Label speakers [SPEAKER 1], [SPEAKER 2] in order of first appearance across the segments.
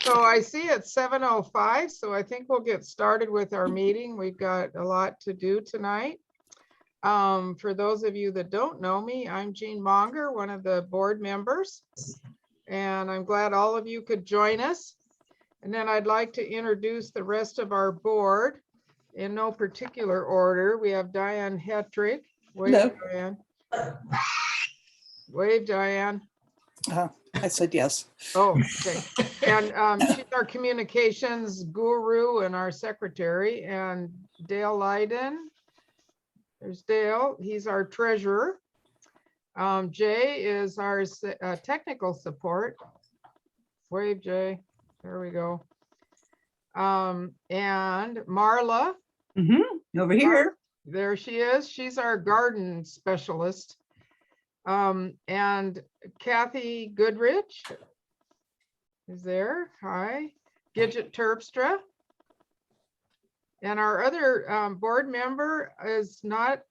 [SPEAKER 1] So I see it's 7:05, so I think we'll get started with our meeting. We've got a lot to do tonight. For those of you that don't know me, I'm Jean Monger, one of the board members, and I'm glad all of you could join us. And then I'd like to introduce the rest of our board in no particular order. We have Diane Hetrick. Wave,
[SPEAKER 2] Hello.
[SPEAKER 1] Diane. Wave, Diane.
[SPEAKER 2] I said yes.
[SPEAKER 1] Oh, okay. And she's our communications guru and our secretary. And Dale Leiden. There's Dale. He's our treasurer. Jay is our technical support. Wave, Jay. There we go. And Marla.
[SPEAKER 2] Over here.
[SPEAKER 1] There she is. She's our garden specialist. And Kathy Goodrich is there. Hi. Gidget Terpstra. And our other board member is not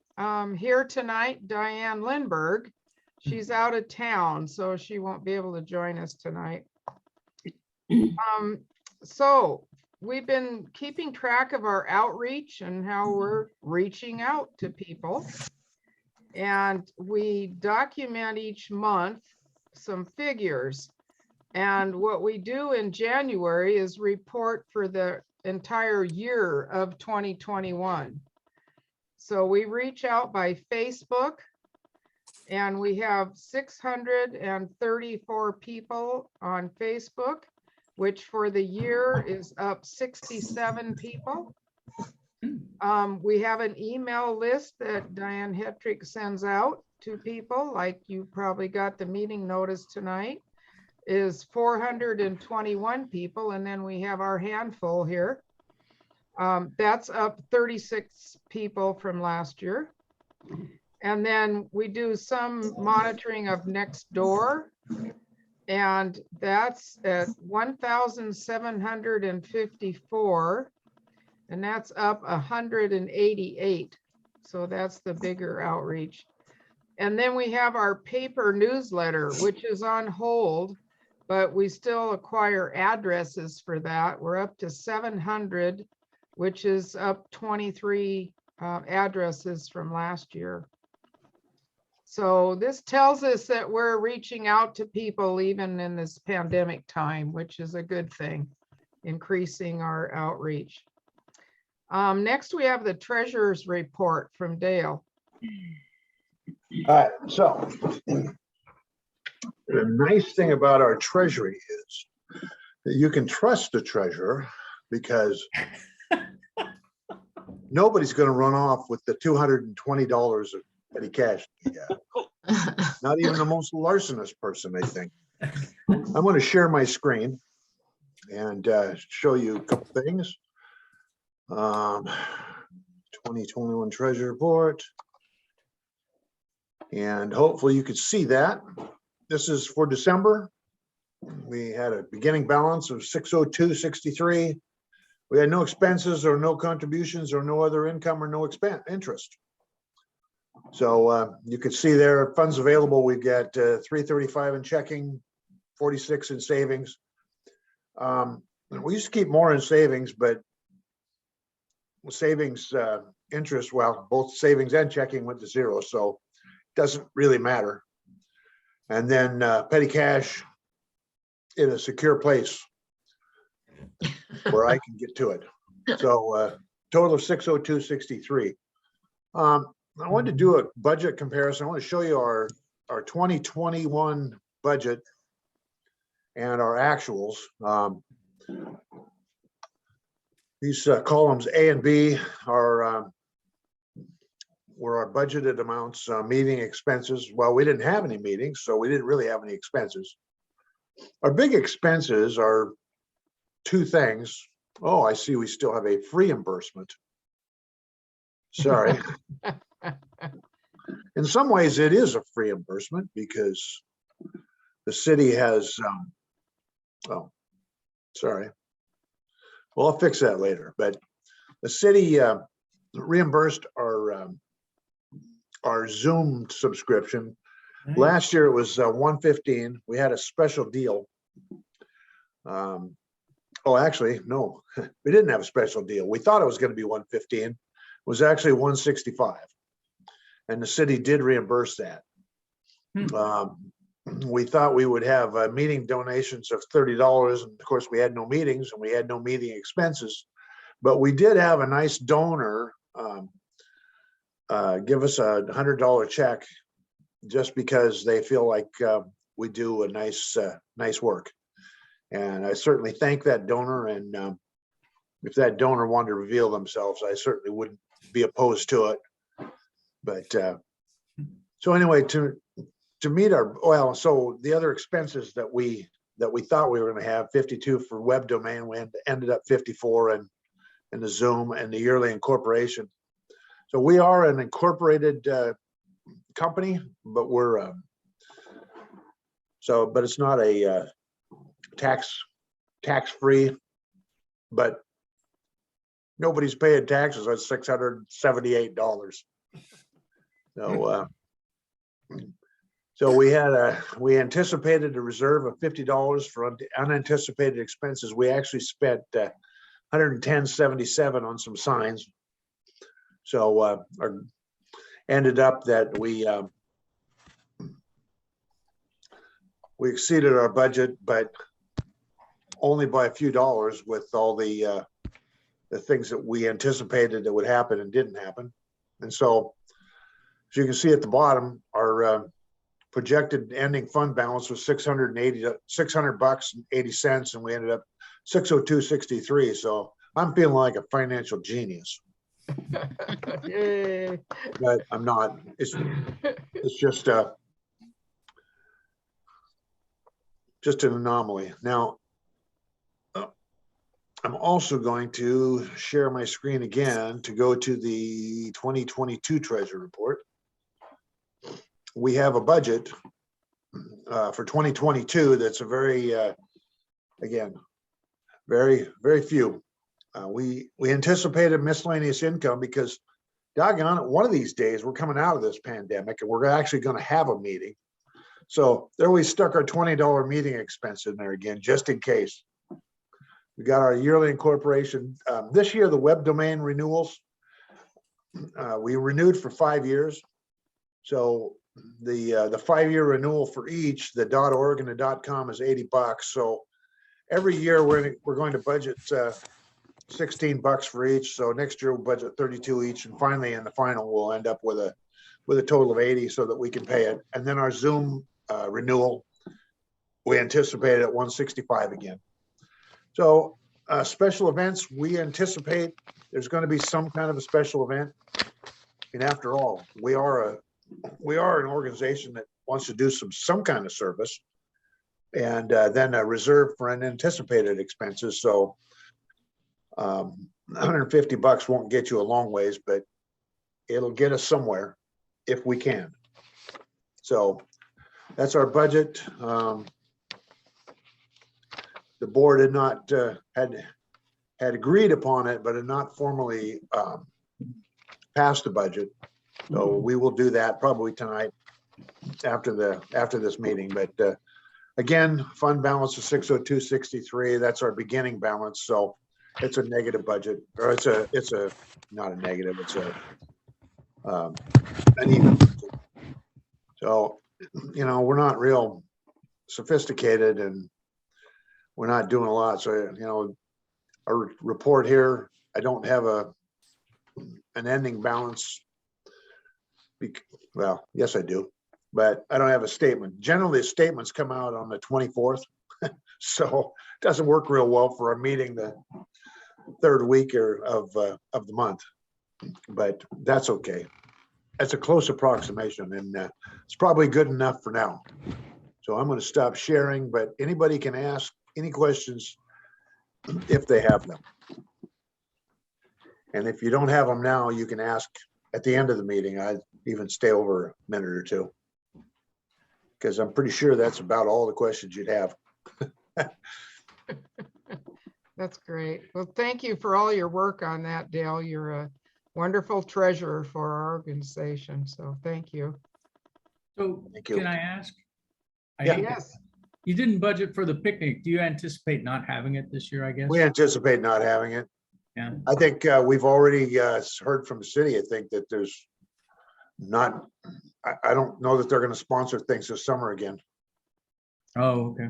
[SPEAKER 1] here tonight, Diane Lindberg. She's out of town, so she won't be able to join us tonight. So we've been keeping track of our outreach and how we're reaching out to people. And we document each month some figures. And what we do in January is report for the entire year of 2021. So we reach out by Facebook, and we have 634 people on Facebook, which for the year is up 67 people. We have an email list that Diane Hetrick sends out to people, like you probably got the meeting notice tonight, is 421 people. And then we have our handful here. That's up 36 people from last year. And then we do some monitoring of Nextdoor, and that's at 1,754. And that's up 188. So that's the bigger outreach. And then we have our paper newsletter, which is on hold, but we still acquire addresses for that. We're up to 700, which is up 23 addresses from last year. So this tells us that we're reaching out to people even in this pandemic time, which is a good thing, increasing our outreach. Next, we have the treasurer's report from Dale.
[SPEAKER 3] All right, so the nice thing about our treasury is that you can trust the treasurer, because nobody's going to run off with the $220 of petty cash. Yeah. Not even the most larcenous person, I think. I'm going to share my screen and show you a couple things. 2021 treasury report. And hopefully you could see that. This is for December. We had a beginning balance of 602.63. We had no expenses or no contributions or no other income or no interest. So you could see there, funds available. We've got 335 in checking, 46 in savings. We used to keep more in savings, but savings interest, well, both savings and checking went to zero, so it doesn't really matter. And then petty cash in a secure place where I can get to it. So total of 602.63. I wanted to do a budget comparison. I want to show you our 2021 budget and our actuals. These columns A and B are were our budgeted amounts, meeting expenses. Well, we didn't have any meetings, so we didn't really have any expenses. Our big expenses are two things. Oh, I see we still have a free reimbursement. Sorry. In some ways, it is a free reimbursement because the city has, oh, sorry. Well, I'll fix that later, but the city reimbursed our Zoom subscription.
[SPEAKER 4] Nice.
[SPEAKER 3] Last year it was $115. We had a special deal Oh, actually, no, we didn't have a special deal. We thought it was gonna be 115, it was actually 165. And the city did reimburse that. We thought we would have meeting donations of $30, and of course, we had no meetings and we had no meeting expenses. But we did have a nice donor give us a $100 check just because they feel like we do a nice work. And I certainly thank that donor. And if that donor wanted to reveal themselves, I certainly wouldn't be opposed to it. But so anyway, to meet our, well, so the other expenses that we thought we were going to have, 52 for web domain, we ended up 54, and the Zoom and the yearly incorporation. So we are an incorporated company, but we're but it's not a tax-free, but nobody's paying taxes on $678. So we anticipated a reserve of $50 for unanticipated expenses. We actually spent $110.77 on some signs. So ended up that we exceeded our budget, but only by a few dollars with all the things that we anticipated that would happen and didn't happen. And so, as you can see at the bottom, our projected ending fund balance was $600.80, and we ended up $602.63. So I'm feeling like a financial genius.
[SPEAKER 1] Yay.
[SPEAKER 3] But I'm not. It's just an anomaly. Now, I'm also going to share my screen again to go to the 2022 Treasury Report. We have a budget for 2022 that's a very, again, very, very few. We anticipated miscellaneous income because, doggone it, one of these days we're coming out of this pandemic and we're actually going to have a meeting. So there we stuck our $20 meeting expense in there again, just in case. We got our yearly incorporation. This year, the web domain renewals, we renewed for 5 years. So the 5-year renewal for each, the .org and the .com, is $80. So every year we're going to budget $16 for each. So next year we'll budget 32 each, and finally in the final we'll end up with a total of 80 so that we can pay it. And then our Zoom renewal, we anticipate at 165 again. So special events, we anticipate there's going to be some kind of a special event. And after all, we are an organization that wants to do some kind of service, and then a reserve for unanticipated expenses. So $150 won't get you a long ways, but it'll get us somewhere if we can. So that's our budget. The board had not had agreed upon it, but had not formally passed the budget. So we will do that probably tonight after this meeting. But again, fund balance is 602.63. That's our beginning balance. So it's a negative budget, or it's a not a negative. It's an even budget. So we're not real sophisticated and we're not doing a lot. So our report here, I don't have an ending balance. Well, yes, I do, but I don't have a statement. Generally, the statements come out on the 24th, so it doesn't work real well for a meeting the third week of the month. But that's okay. That's a close approximation, and it's probably good enough for now. So I'm going to stop sharing, but anybody can ask any questions if they have them. And if you don't have them now, you can ask at the end of the meeting. I'd even stay over a minute or two, because I'm pretty sure that's about all the questions you'd have.
[SPEAKER 1] That's great. Well, thank you for all your work on that, Dale. You're a wonderful treasurer for our organization. So thank you.
[SPEAKER 4] So
[SPEAKER 3] Thank you.
[SPEAKER 4] can I ask?
[SPEAKER 3] Yeah.
[SPEAKER 1] Yes.
[SPEAKER 4] You didn't budget for the picnic. Do you anticipate not having it this year, I guess?
[SPEAKER 3] We anticipate not having it.
[SPEAKER 4] Yeah.
[SPEAKER 3] I think we've already heard from the city. I think that there's not, I don't know that they're going to sponsor things this summer again.
[SPEAKER 4] Oh, okay.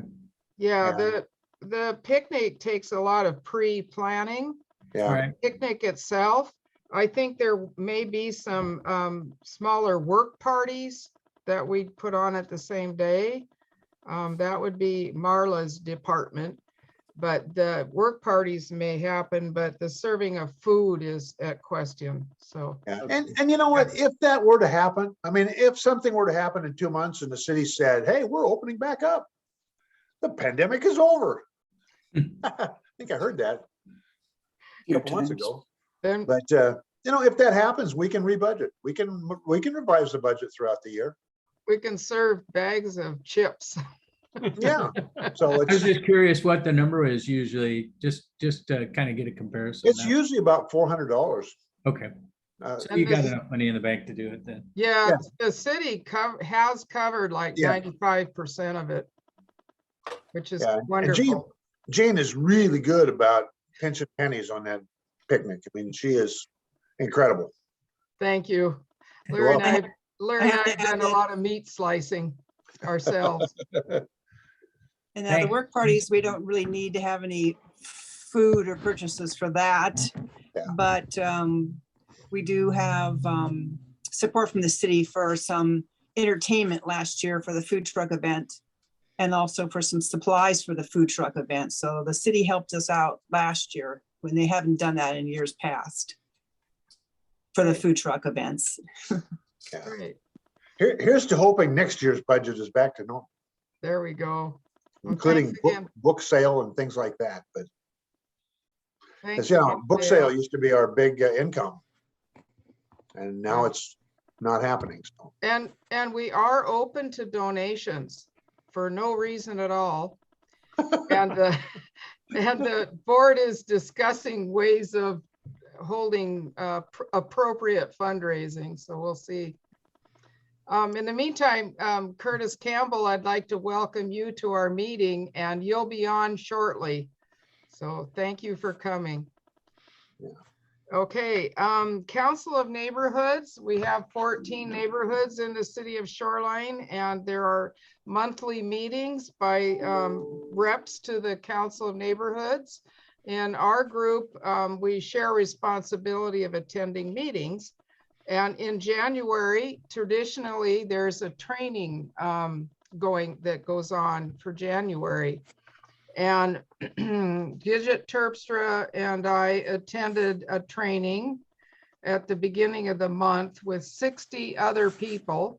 [SPEAKER 1] Yeah,
[SPEAKER 3] Yeah.
[SPEAKER 1] the picnic takes a lot of pre-planning.
[SPEAKER 4] All
[SPEAKER 3] Yeah,
[SPEAKER 4] right.
[SPEAKER 1] Picnic itself, I think there may be some smaller work parties that we put on at the same day. That would be Marla's department. But the work parties may happen, but the serving of food is at question, so.
[SPEAKER 3] yeah. And you know what, if that were to happen, I mean, if something were to happen in 2 months and the city said, hey, we're opening back up, the pandemic is over. I think I heard that a
[SPEAKER 2] Few
[SPEAKER 3] couple months
[SPEAKER 2] times.
[SPEAKER 3] ago.
[SPEAKER 1] Then
[SPEAKER 3] But you know, if that happens, we can rebudget. We can revise the budget throughout the year.
[SPEAKER 1] we can serve bags of chips.
[SPEAKER 3] Yeah. So
[SPEAKER 4] I was
[SPEAKER 3] it's
[SPEAKER 4] just curious what the number is usually, just to kind of get a comparison.
[SPEAKER 3] it's usually about $400.
[SPEAKER 4] Okay,
[SPEAKER 3] Uh,
[SPEAKER 4] so
[SPEAKER 1] And
[SPEAKER 4] you got
[SPEAKER 1] this-
[SPEAKER 4] enough money in the bank to do it then.
[SPEAKER 1] Yeah,
[SPEAKER 3] Yeah.
[SPEAKER 1] the city has covered like
[SPEAKER 3] Yeah.
[SPEAKER 1] 95% of it, which is
[SPEAKER 3] Yeah, and
[SPEAKER 1] wonderful.
[SPEAKER 3] Jane is really good about pinching pennies on that picnic. I mean, she is incredible.
[SPEAKER 1] Thank you.
[SPEAKER 3] You're
[SPEAKER 1] Larry and
[SPEAKER 2] welcome.
[SPEAKER 1] Larry and
[SPEAKER 2] have
[SPEAKER 1] I
[SPEAKER 2] to
[SPEAKER 1] have
[SPEAKER 2] add
[SPEAKER 1] done a
[SPEAKER 2] that-
[SPEAKER 1] lot of meat slicing ourselves.
[SPEAKER 2] And now the
[SPEAKER 4] Thank-
[SPEAKER 2] work parties, we don't really need to have any food or purchases for that.
[SPEAKER 3] Yeah.
[SPEAKER 2] But we do have support from the city for some entertainment last year for the food truck event. And also for some supplies for the food truck event. So the city helped us out last year when they haven't done that in years past for the food truck events.
[SPEAKER 3] Yeah.
[SPEAKER 1] Great,
[SPEAKER 3] Here's to hoping next year's budget is back to normal,
[SPEAKER 1] there we go. Well,
[SPEAKER 3] including
[SPEAKER 1] thanks again.
[SPEAKER 3] book sale and things like that. But
[SPEAKER 1] Thanks
[SPEAKER 3] as you know,
[SPEAKER 1] again,
[SPEAKER 3] book
[SPEAKER 1] Dale.
[SPEAKER 3] sale used to be our big income. And now it's not happening. So
[SPEAKER 1] And we are open to donations for no reason at all. And the board is discussing ways of holding appropriate fundraising, so we'll see. In the meantime, Curtis Campbell, I'd like to welcome you to our meeting, and you'll be on shortly. So thank you for coming.
[SPEAKER 3] Yeah.
[SPEAKER 1] Okay, Council of Neighborhoods, we have 14 neighborhoods in the city of Shoreline, and there are monthly meetings by reps to the Council of Neighborhoods. In our group, we share responsibility of attending meetings. And in January, traditionally, there's a training that goes on for January. And Gidget Terpstra and I attended a training at the beginning of the month with 60 other people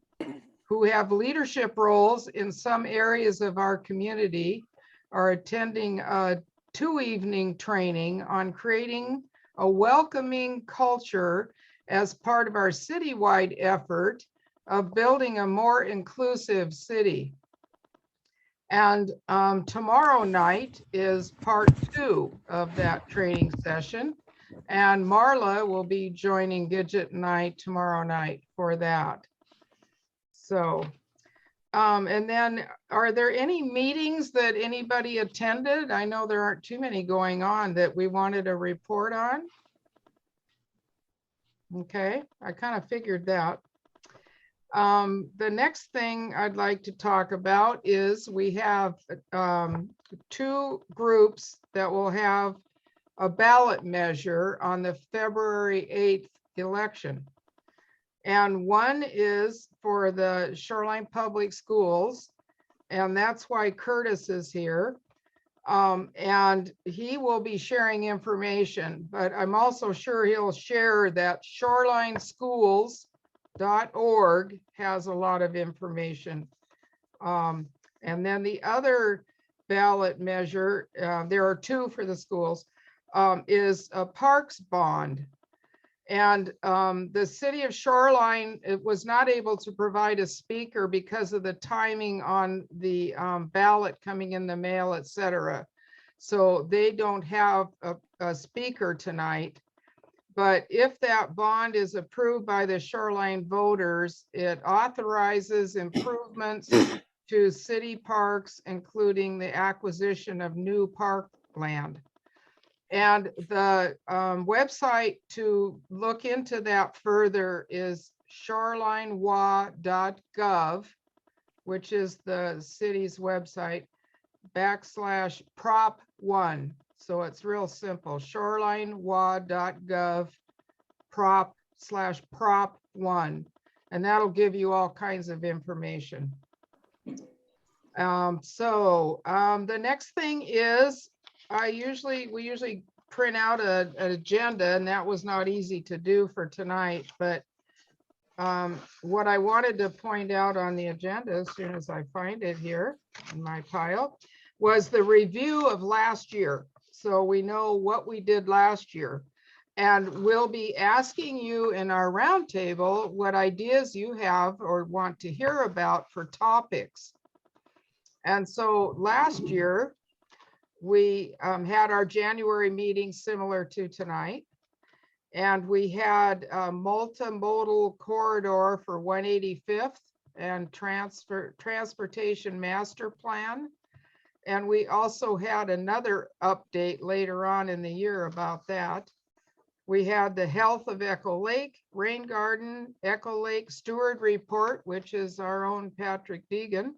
[SPEAKER 1] who have leadership roles in some areas of our community, are attending a 2-evening training on creating a welcoming culture as part of our citywide effort of building a more inclusive city. And tomorrow night is part 2 of that training session. And Marla will be joining Gidget and I tomorrow night for that. So, and then are there any meetings that anybody attended? I know there aren't too many going on that we wanted to report on. Okay, I kind of figured that. The next thing I'd like to talk about is we have 2 groups that will have a ballot measure on the February 8th election. And one is for the Shoreline Public Schools, and that's why Curtis is here. And he will be sharing information, but I'm also sure he'll share that shorelineschools.org has a lot of information. And then the other ballot measure, there are 2 for the schools, is a parks bond. And the city of Shoreline, it was not able to provide a speaker because of the timing on the ballot coming in the mail, et cetera. So they don't have a speaker tonight. But if that bond is approved by the Shoreline voters, it authorizes improvements to city parks, including the acquisition of new park land. And the website to look into that further is shorelinewa.gov, which is the city's website, /prop1. So it's real simple, shorelinewa.gov prop/prop1. And that'll give you all kinds of information. The next thing is, we usually print out an agenda, and that was not easy to do for tonight, but what I wanted to point out on the agenda, as soon as I find it here in my pile, was the review of last year. So we know what we did last year. And we'll be asking you in our roundtable what ideas you have or want to hear about for topics. And so last year, we had our January meeting similar to tonight. And we had a multimodal corridor for 185th and transportation master plan. And we also had another update later on in the year about that. We had the health of Echo Lake, Rain Garden, Echo Lake Steward Report, which is our own Patrick Deegan,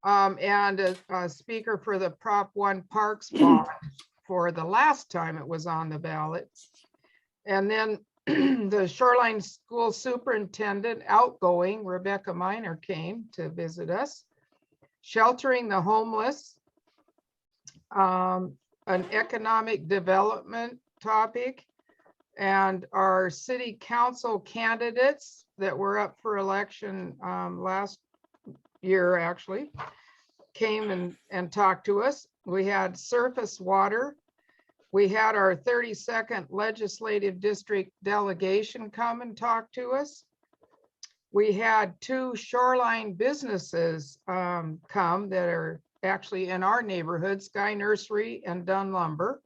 [SPEAKER 1] and a speaker for the Prop 1 Parks bond for the last time it was on the ballot. And then the Shoreline School Superintendent outgoing, Rebecca Miner, came to visit us. Sheltering the homeless, an economic development topic, and our city council candidates that were up for election last year actually came and talked to us. We had surface water. We had our 32nd legislative district delegation come and talk to us. We had 2 shoreline businesses come that are actually in our neighborhood, Sky Nursery and Dunn Lumber.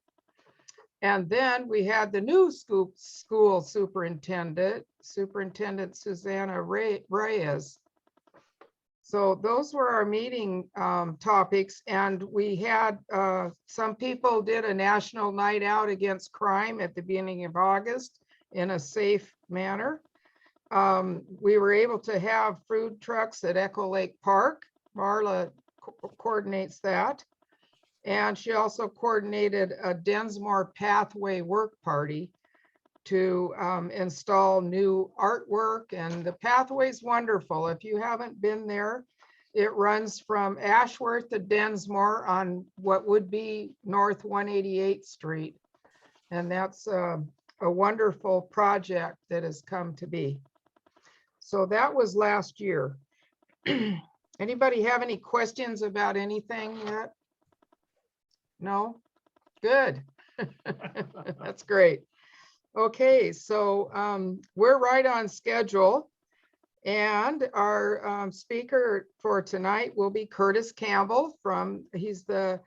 [SPEAKER 1] And then we had the new school superintendent, Susanna Reyes. So those were our meeting topics. And we had some people did a national night out against crime at the beginning of August in a safe manner. We were able to have food trucks at Echo Lake Park. Marla coordinates that. And she also coordinated a Densmore Pathway work party to install new artwork. And the pathway's wonderful. If you haven't been there, it runs from Ashworth to Densmore on what would be North 188th Street. And that's a wonderful project that has come to be. So that was last year. Anybody have any questions about anything yet? No? Good. That's great. Okay, so we're right on schedule. And our speaker for tonight will be Curtis Campbell he's the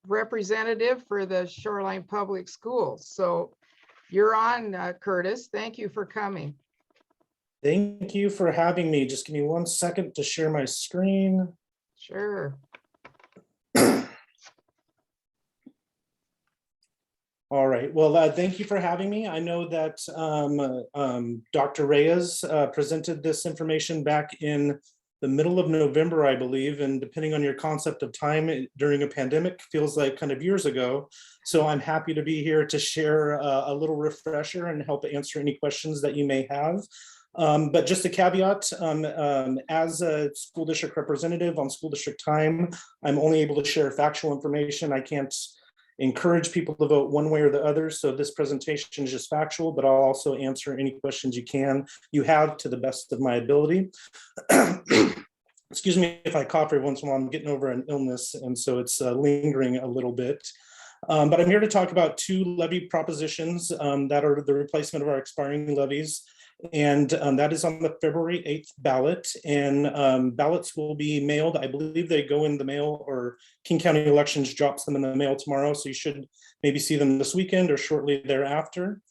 [SPEAKER 1] representative for the Shoreline Public Schools. So you're on, Curtis. Thank you for coming.
[SPEAKER 5] Thank you for having me. Just give me 1 second to share my screen.
[SPEAKER 1] Sure.
[SPEAKER 5] All right. Well, thank you for having me. I know that Dr. Reyes presented this information back in the middle of November, I believe, and depending on your concept of time during a pandemic, feels like kind of years ago. So I'm happy to be here to share a little refresher and help answer any questions that you may have. But just a caveat, as a school district representative on school district time, I'm only able to share factual information. I can't encourage people to vote one way or the other. So this presentation is just factual, but I'll also answer any questions you have to the best of my ability. Excuse me if I cough every once in a while. I'm getting over an illness, and so it's lingering a little bit. But I'm here to talk about 2 levy propositions that are the replacement of our expiring levies. And that is on the February 8th ballot, and ballots will be mailed. I believe they go in the mail, or King County Elections drops them in the mail tomorrow. So you should maybe see them this weekend or shortly thereafter.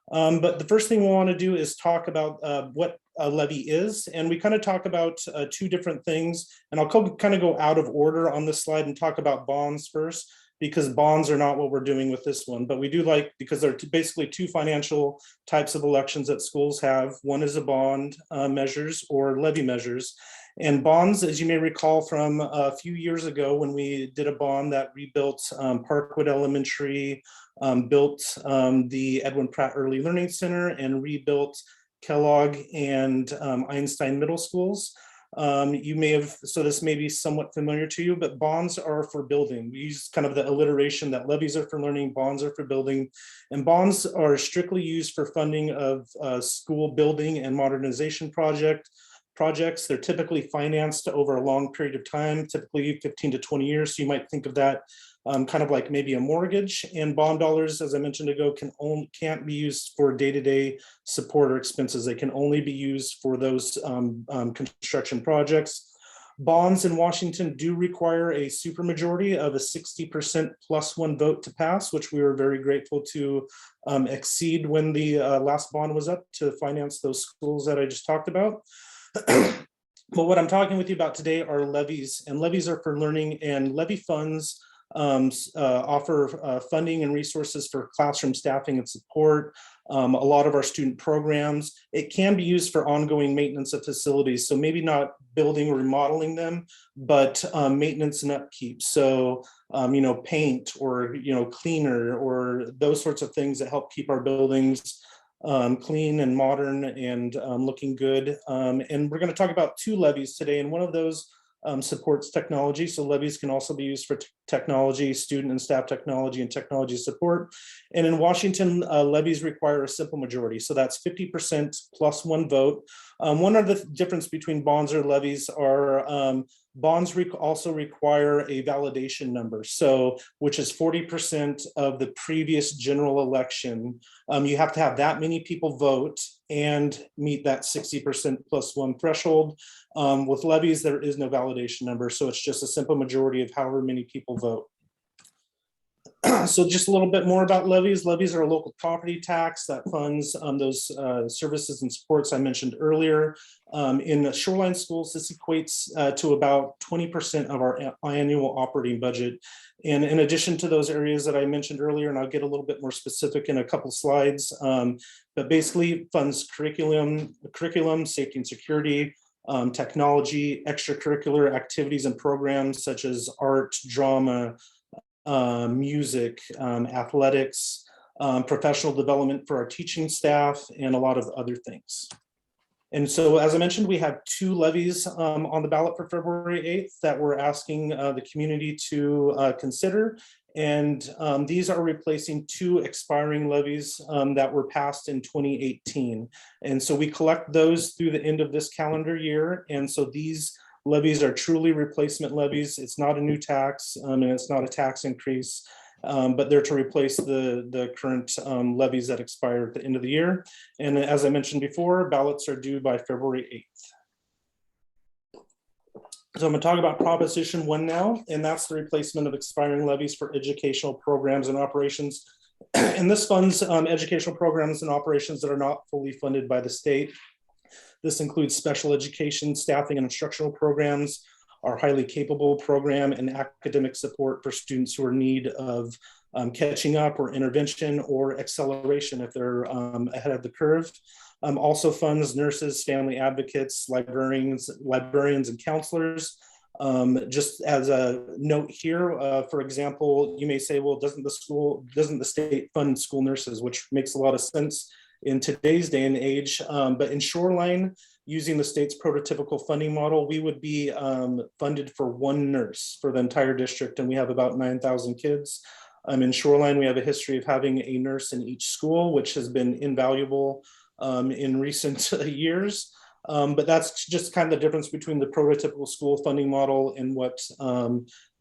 [SPEAKER 5] But the first thing we want to do is talk about what levy is. And we kind of talk about two different things. And I'll kind of go out of order on this slide and talk about bonds first, because bonds are not what we're doing with this one. But we do like, because they're basically two financial types of elections that schools have. One is a bond measures or levy measures. And bonds, as you may recall from a few years ago when we did a bond that rebuilt Parkwood Elementary, built the Edwin Pratt Early Learning Center, and rebuilt Kellogg and Einstein Middle Schools. You may have, so this may be somewhat familiar to you, but bonds are for building. We use kind of the alliteration that levies are for learning, bonds are for building, and bonds are strictly used for funding of school building and modernization projects. They're typically financed over a long period of time, typically 15 to 20 years. So you might think of that kind of like maybe a mortgage. And bond dollars, as I mentioned ago, can't be used for day-to-day support or expenses. They can only be used for those construction projects. Bonds in Washington do require a supermajority of a 60% plus one vote to pass, which we were very grateful to exceed when the last bond was up to finance those schools that I just talked about. But what I'm talking with you about today are levies, and levies are for learning, and levy funds offer funding and resources for classroom staffing and support. A lot of our student programs, it can be used for ongoing maintenance of facilities. So maybe not building or remodeling them, but maintenance and upkeep. So, paint or, cleaner or those sorts of things that help keep our buildings clean and modern and looking good. And we're going to talk about two levies today, and one of those supports technology. So levies can also be used for technology, student and staff technology, and technology support. And in Washington, levies require a simple majority. So that's 50% plus one vote. One of the difference between bonds or levies are bonds also require a validation number, so which is 40% of the previous general election. You have to have that many people vote and meet that 60% plus one threshold. With levies, there is no validation number, so it's just a simple majority of however many people vote. So just a little bit more about levies. Levies are a local property tax that funds those services and supports I mentioned earlier. In Shoreline schools, this equates to about 20% of our annual operating budget. And in addition to those areas that I mentioned earlier, and I'll get a little bit more specific in a couple slides, but basically funds curriculum, safety and security, technology, extracurricular activities and programs such as art, drama, music, athletics, professional development for our teaching staff, and a lot of other things. And so, as I mentioned, we have two levies on the ballot for February 8th that we're asking the community to consider. And these are replacing two expiring levies that were passed in 2018. And so we collect those through the end of this calendar year. And so these levies are truly replacement levies. It's not a new tax and it's not a tax increase, but they're to replace the current levies that expire at the end of the year. And as I mentioned before, ballots are due by February 8th. So I'm going to talk about Proposition 1 now, and that's the replacement of expiring levies for educational programs and operations. And this funds educational programs and operations that are not fully funded by the state. This includes special education, staffing, and instructional programs, our highly capable program, and academic support for students who are in need of catching up or intervention or acceleration if they're ahead of the curve. Also funds nurses, family advocates, librarians, and counselors. Just as a note here, for example, you may say, well, doesn't the state fund school nurses, which makes a lot of sense in today's day and age. But in Shoreline, using the state's prototypical funding model, we would be funded for one nurse for the entire district, and we have about 9,000 kids. In Shoreline, we have a history of having a nurse in each school, which has been invaluable in recent years. But that's just kind of the difference between the prototypical school funding model and what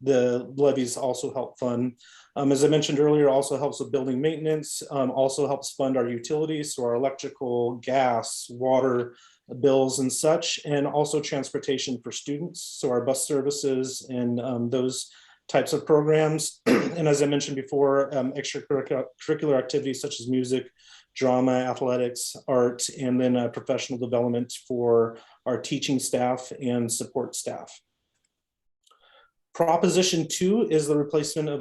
[SPEAKER 5] the levies also help fund. As I mentioned earlier, also helps with building maintenance, also helps fund our utilities, so our electrical, gas, water bills and such, and also transportation for students, so our bus services and those types of programs. And as I mentioned before, extracurricular activities such as music, drama, athletics, art, and then professional development for our teaching staff and support staff. Proposition 2 is the replacement of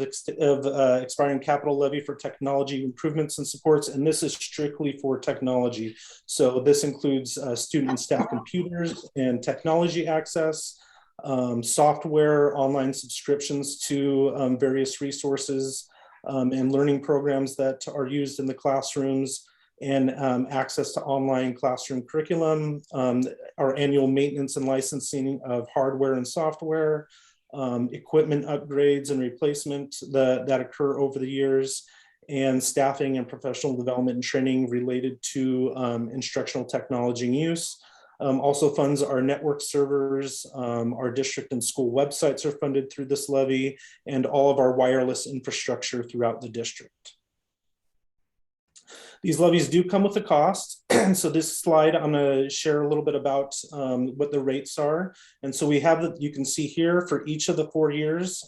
[SPEAKER 5] expiring capital levy for technology improvements and supports, and this is strictly for technology. So this includes student and staff computers and technology access, software, online subscriptions to various resources and learning programs that are used in the classrooms, and access to online classroom curriculum, our annual maintenance and licensing of hardware and software, equipment upgrades and replacement that occur over the years, and staffing and professional development and training related to instructional technology and use. Also funds our network servers, our district and school websites are funded through this levy, and all of our wireless infrastructure throughout the district. These levies do come with a cost. So this slide, I'm going to share a little bit about what the rates are. And so we have, you can see here for each of the 4 years,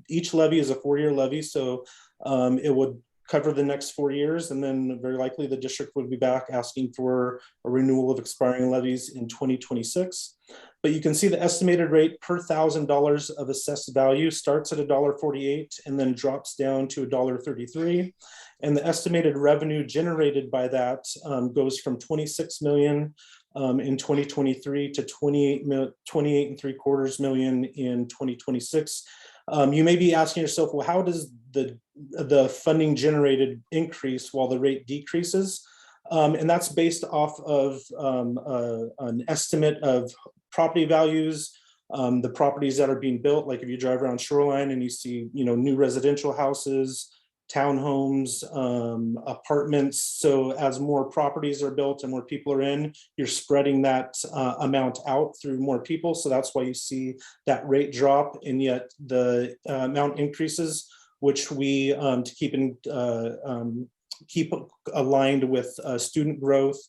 [SPEAKER 5] each levy is a 4-year levy. So it would cover the next 4 years. And then very likely the district would be back asking for a renewal of expiring levies in 2026. But you can see the estimated rate per $1,000 of assessed value starts at $1.48 and then drops down to $1.33. And the estimated revenue generated by that goes from 26 million in 2023 to 28.75 million in 2026. You may be asking yourself, well, how does the funding generated increase while the rate decreases? And that's based off of an estimate of property values, the properties that are being built. Like if you drive around Shoreline and you see, new residential houses, townhomes, apartments. So as more properties are built and more people are in, you're spreading that amount out through more people. So that's why you see that rate drop, and yet the amount increases, which we keep aligned with student growth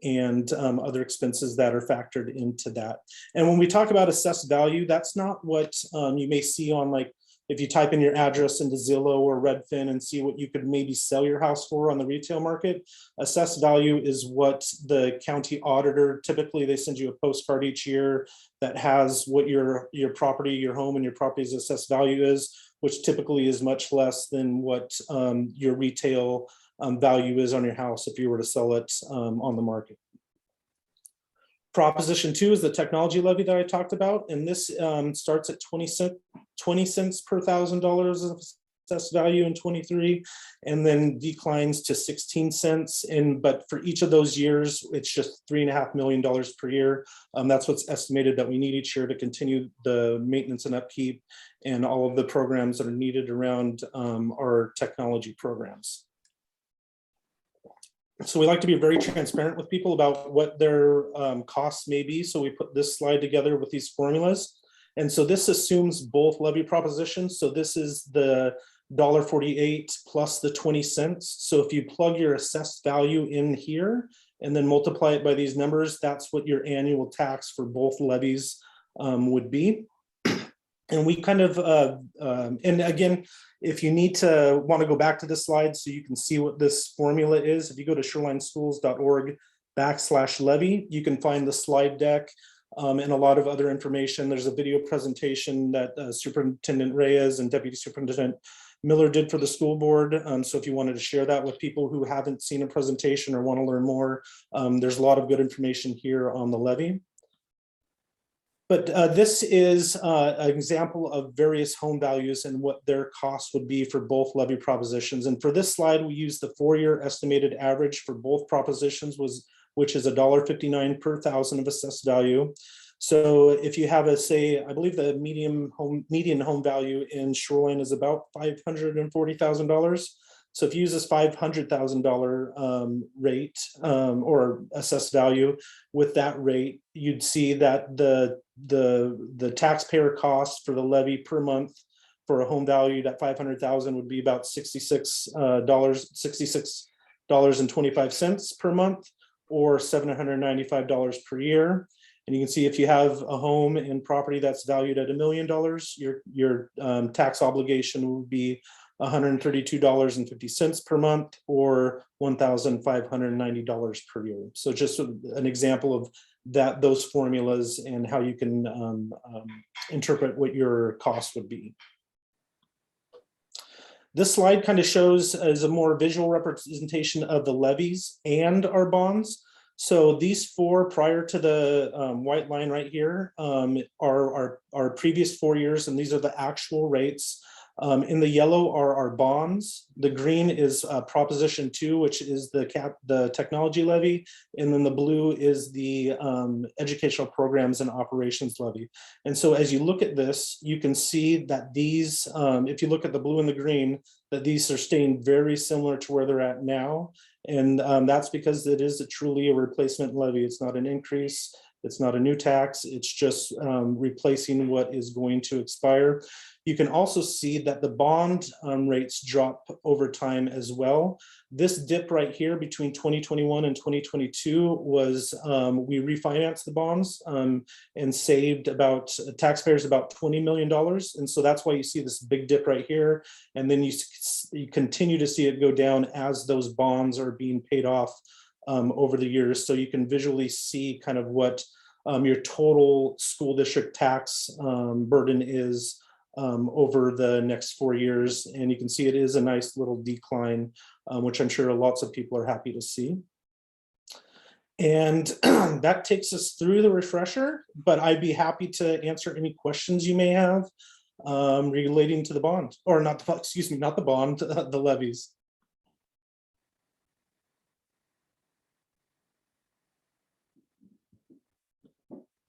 [SPEAKER 5] and other expenses that are factored into that. And when we talk about assessed value, that's not what you may see on, like, if you type in your address into Zillow or Redfin and see what you could maybe sell your house for on the retail market. Assessed value is what the county auditor, typically they send you a postcard each year that has what your property, your home and your property's assessed value is, which typically is much less than what your retail value is on your house if you were to sell it on the market. Proposition 2 is the technology levy that I talked about, and this starts at 20 cents per $1,000 of assessed value in 23, and then declines to 16 cents. But for each of those years, it's just $3.5 million per year. That's what's estimated that we need each year to continue the maintenance and upkeep and all of the programs that are needed around our technology programs. So we like to be very transparent with people about what their costs may be. So we put this slide together with these formulas. And so this assumes both levy propositions. So this is the $1.48 plus the 20 cents. So if you plug your assessed value in here and then multiply it by these numbers, that's what your annual tax for both levies would be. And we kind of, and again, if you want to go back to this slide so you can see what this formula is, if you go to shorelineschools.org/levy, you can find the slide deck and a lot of other information. There's a video presentation that Superintendent Reyes and Deputy Superintendent Miller did for the school board. So if you wanted to share that with people who haven't seen a presentation or want to learn more, there's a lot of good information here on the levy. But this is an example of various home values and what their costs would be for both levy propositions. And for this slide, we use the 4-year estimated average for both propositions, which is $1.59 per $1,000 of assessed value. So if you have I believe the median home value in Shoreline is about $540,000. So if you use this $500,000 rate or assessed value with that rate, you'd see that the taxpayer cost for the levy per month for a home valued at $500,000 would be about $66.25 per month, or $795 per year. And you can see if you have a home and property that's valued at $1 million, your tax obligation would be $132.50 per month, or $1,590 per year. So just an example of those formulas and how you can interpret what your cost would be. This slide kind of shows as a more visual representation of the levies and our bonds. So these four prior to the white line right here are our previous 4 years, and these are the actual rates. In the yellow are our bonds. The green is Proposition 2, which is the technology levy, and then the blue is the educational programs and operations levy. And so as you look at this, you can see that these, if you look at the blue and the green, that these are staying very similar to where they're at now. And that's because it is truly a replacement levy. It's not an increase. It's not a new tax. It's just replacing what is going to expire. You can also see that the bond rates drop over time as well. This dip right here between 2021 and 2022 was we refinanced the bonds and saved taxpayers about $20 million. And so that's why you see this big dip right here. And then you continue to see it go down as those bonds are being paid off over the years. So you can visually see kind of what your total school district tax burden is over the next 4 years. And you can see it is a nice little decline, which I'm sure lots of people are happy to see. And that takes us through the refresher, but I'd be happy to answer any questions you may have relating to the bond, or not the, excuse me, not the bond, the levies.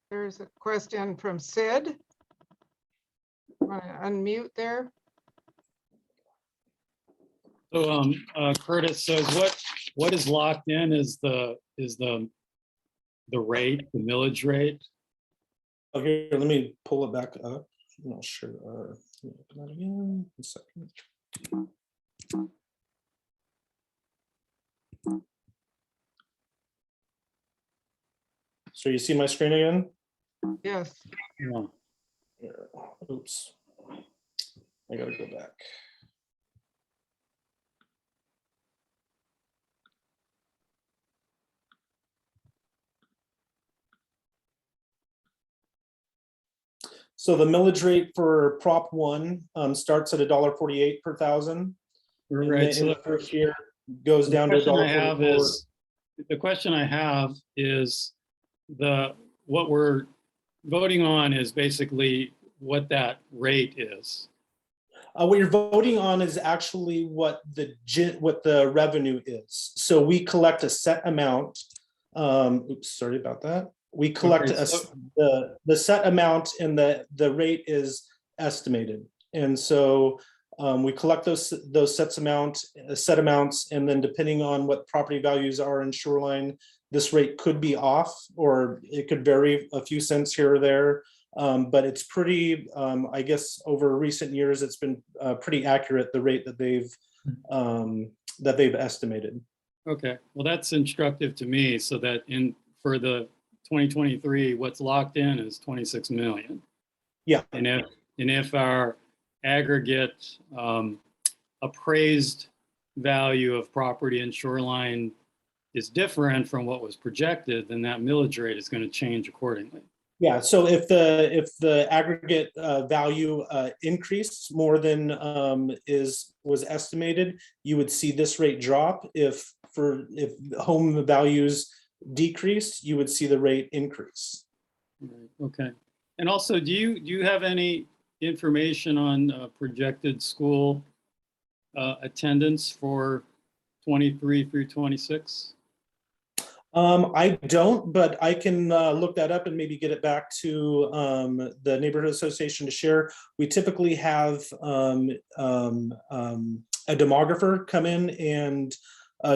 [SPEAKER 1] There's a question from Sid. Want to unmute there?
[SPEAKER 6] So Curtis says what is locked in is the rate, the millage rate.
[SPEAKER 5] Oh, here, let me pull it back up. I'm not sure. Let me open that again. 1 second. So you see my screen again?
[SPEAKER 1] Yes.
[SPEAKER 6] Yeah.
[SPEAKER 5] Here. Oops. I gotta go back. So the millage rate for Prop 1 starts at $1.48 per thousand.
[SPEAKER 6] Right.
[SPEAKER 5] In
[SPEAKER 6] So
[SPEAKER 5] the first year goes
[SPEAKER 6] the
[SPEAKER 5] down to
[SPEAKER 6] question I have
[SPEAKER 5] $1.44.
[SPEAKER 6] is the question I have is what we're voting on is basically what that rate is.
[SPEAKER 5] What you're voting on is actually what the revenue is. So we collect a set amount. Oops, sorry about that. We collect the set amount, and the rate is estimated. And so we collect those set amounts, and then depending on what property values are in Shoreline, this rate could be off, or it could vary a few cents here or there. But it's pretty, I guess, over recent years, it's been pretty accurate, the rate that they've estimated.
[SPEAKER 6] Okay, well, that's instructive to me, so that for the 2023, what's locked in is 26 million.
[SPEAKER 5] Yeah.
[SPEAKER 6] And if our aggregate appraised value of property in Shoreline is different from what was projected, then that millage rate is going to change accordingly.
[SPEAKER 5] Yeah, so if the aggregate value increased more than was estimated, you would see this rate drop. If home values decreased, you would see the rate increase.
[SPEAKER 6] Right. Okay. And also, do you have any information on projected school attendance for 23 through 26?
[SPEAKER 5] I don't, but I can look that up and maybe get it back to the neighborhood association to share. We typically have a demographer come in and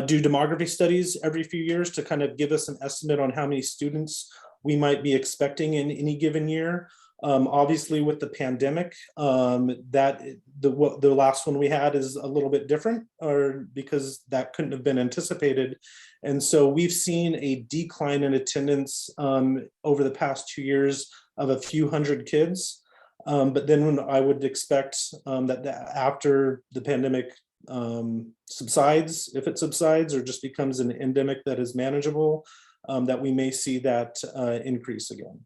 [SPEAKER 5] do demography studies every few years to kind of give us an estimate on how many students we might be expecting in any given year. Obviously, with the pandemic, the last one we had is a little bit different, or because that couldn't have been anticipated. And so we've seen a decline in attendance over the past 2 years of a few hundred kids. But then I would expect that after the pandemic subsides, if it subsides or just becomes an endemic that is manageable, that we may see that increase again.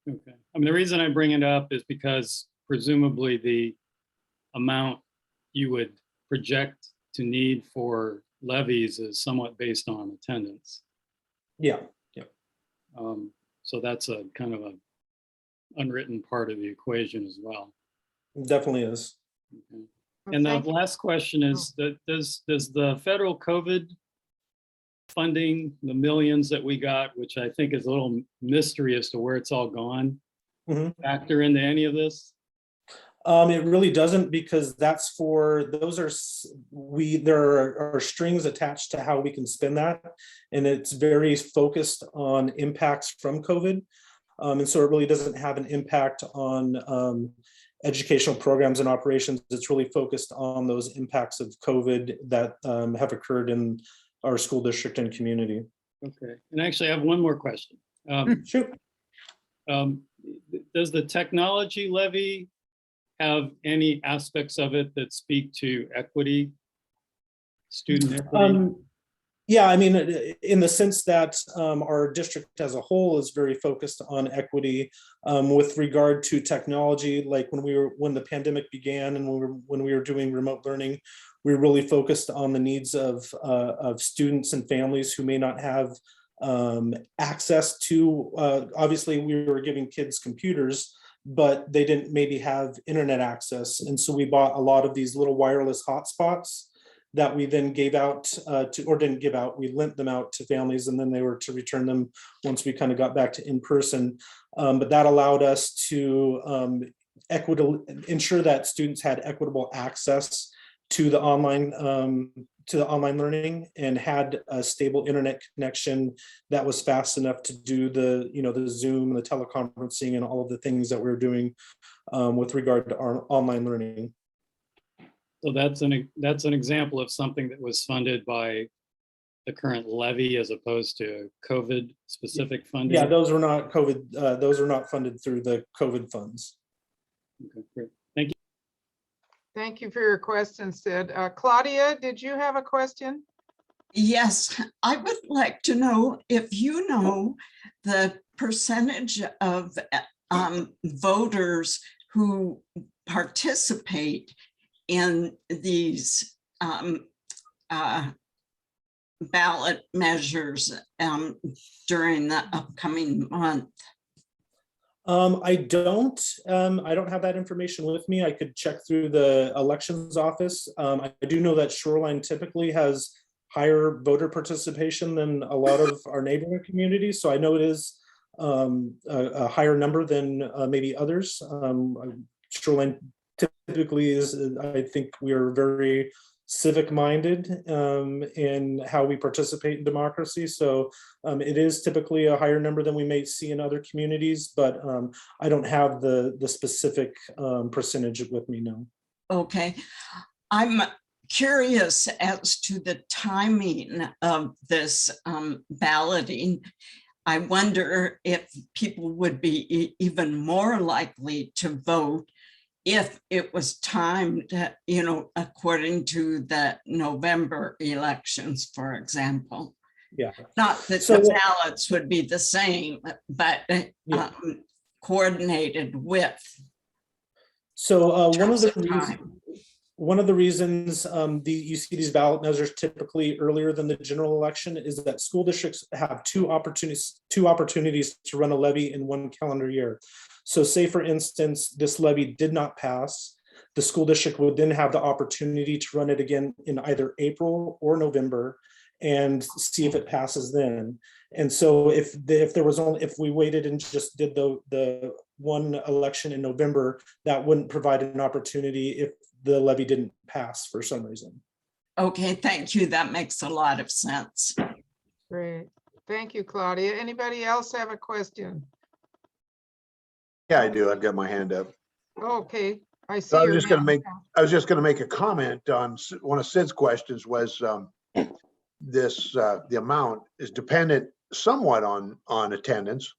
[SPEAKER 6] Okay. I mean, the reason I bring it up is because presumably the amount you would project to need for levies is somewhat based on attendance.
[SPEAKER 5] Yeah.
[SPEAKER 6] So that's a kind of a unwritten part of the equation as well.
[SPEAKER 5] Definitely is.
[SPEAKER 6] Okay.
[SPEAKER 1] Well,
[SPEAKER 6] And the
[SPEAKER 1] thank you.
[SPEAKER 6] last question is that does the federal COVID funding, the millions that we got, which I think is a little mystery as to where it's all gone,
[SPEAKER 5] Mhm.
[SPEAKER 6] factor into any of this?
[SPEAKER 5] It really doesn't, because that's for, those are, there are strings attached to how we can spend that. And it's very focused on impacts from COVID. And so it really doesn't have an impact on educational programs and operations. It's really focused on those impacts of COVID that have occurred in our school district and community.
[SPEAKER 6] Okay. And actually I have one more question.
[SPEAKER 5] Shoot.
[SPEAKER 6] Does the technology levy have any aspects of it that speak to equity, student equity?
[SPEAKER 5] Yeah, I mean, in the sense that our district as a whole is very focused on equity with regard to technology. Like when the pandemic began and when we were doing remote learning, we really focused on the needs of students and families who may not have access to. Obviously, we were giving kids computers, but they didn't maybe have internet access, and so we bought a lot of these little wireless hotspots that we then gave out we lent them out to families, and then they were to return them once we kind of got back to in person. But that allowed us to ensure that students had equitable access to the online learning and had a stable internet connection that was fast enough to do the Zoom and the teleconferencing and all of the things that we're doing with regard to our online learning.
[SPEAKER 6] So that's an example of something that was funded by the current levy as opposed to COVID specific funding?
[SPEAKER 5] Yeah, those were not COVID, those were not funded through the COVID funds.
[SPEAKER 6] Okay, great. Thank you.
[SPEAKER 1] Thank you for your question, Sid. Claudia, did you have a question?
[SPEAKER 7] Yes, I would like to know if you know the percentage of voters who participate in these ballot measures during the upcoming month.
[SPEAKER 5] I don't have that information with me. I could check through the elections office. I do know that Shoreline typically has higher voter participation than a lot of our neighboring communities. So I know it is a higher number than maybe others. Shoreline typically is, I think we are very civic minded in how we participate in democracy. So it is typically a higher number than we may see in other communities, but I don't have the specific percentage with me now.
[SPEAKER 7] Okay, I'm curious as to the timing of this balloting. I wonder if people would be even more likely to vote if it was timed, according to the November elections, for example.
[SPEAKER 5] Yeah.
[SPEAKER 7] Not that
[SPEAKER 5] So
[SPEAKER 7] the ballots would be the same, but coordinated with.
[SPEAKER 5] So one of the reasons you see these ballot measures typically earlier than the general election is that school districts have two opportunities to run a levy in one calendar year. So say, for instance, this levy did not pass, the school district would then have the opportunity to run it again in either April or November and see if it passes then. And so if we waited and just did the one election in November, that wouldn't provide an opportunity if the levy didn't pass for some reason.
[SPEAKER 7] Okay, thank you. That makes a lot of sense.
[SPEAKER 1] Great. Thank you, Claudia. Anybody else have a question?
[SPEAKER 3] Yeah, I do. I've got my hand up.
[SPEAKER 1] Okay, I see.
[SPEAKER 3] So I was
[SPEAKER 1] your
[SPEAKER 3] just going to
[SPEAKER 1] hand.
[SPEAKER 3] I was just going to make a comment on one of Sid's questions was the amount is dependent somewhat on attendance,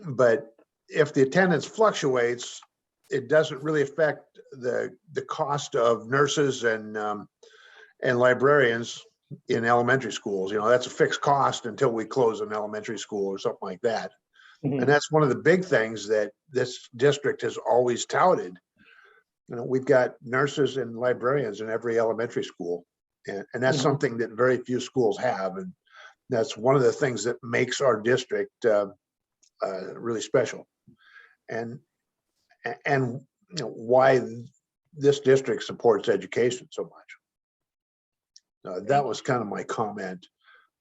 [SPEAKER 3] but if the attendance fluctuates, it doesn't really affect the cost of nurses and librarians in elementary schools. You know, that's a fixed cost until we close an elementary school or something like that.
[SPEAKER 5] Mhm.
[SPEAKER 3] And that's one of the big things that this district has always touted. You know, we've got nurses and librarians in every elementary school. And that's
[SPEAKER 5] Mhm.
[SPEAKER 3] something that very few schools have. And that's one of the things that makes our district really special. And you know, why this district supports education so much. That was kind of my comment.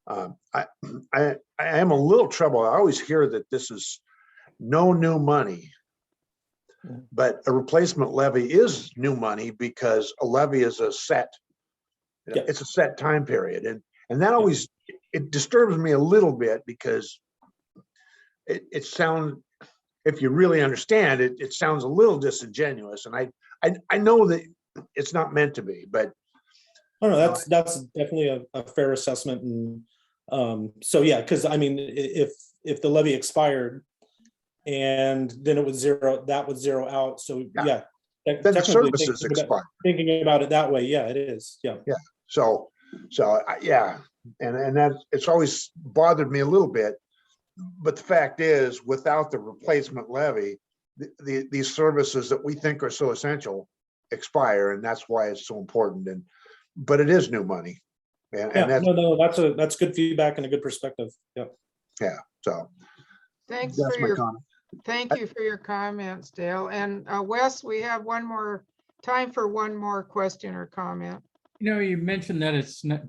[SPEAKER 3] I am a little troubled. I always hear that this is no new money, but a replacement levy is new money because a levy is a set,
[SPEAKER 5] Yeah.
[SPEAKER 3] it's a set time period. And that always, it disturbs me a little bit because it sounds, if you really understand it, it sounds a little disingenuous. And I know that it's not meant to be, but
[SPEAKER 5] Oh, no, that's definitely a fair assessment. And so, yeah, because I mean, if the levy expired and then it would that would zero out. So yeah,
[SPEAKER 3] then the
[SPEAKER 5] technically
[SPEAKER 3] services expire.
[SPEAKER 5] thinking about it that way, yeah, it is. Yeah.
[SPEAKER 3] Yeah. So yeah, and that it's always bothered me a little bit. But the fact is, without the replacement levy, these services that we think are so essential expire, and that's why it's so important. But it is new money, and that's
[SPEAKER 5] No, that's good feedback and a good perspective. Yeah.
[SPEAKER 3] yeah. So
[SPEAKER 1] Thanks
[SPEAKER 3] that's
[SPEAKER 1] for
[SPEAKER 3] my
[SPEAKER 1] your,
[SPEAKER 3] comment.
[SPEAKER 1] thank you for your comments, Dale. And Wes, we have time for one more question or comment.
[SPEAKER 4] You know, you mentioned that it's not,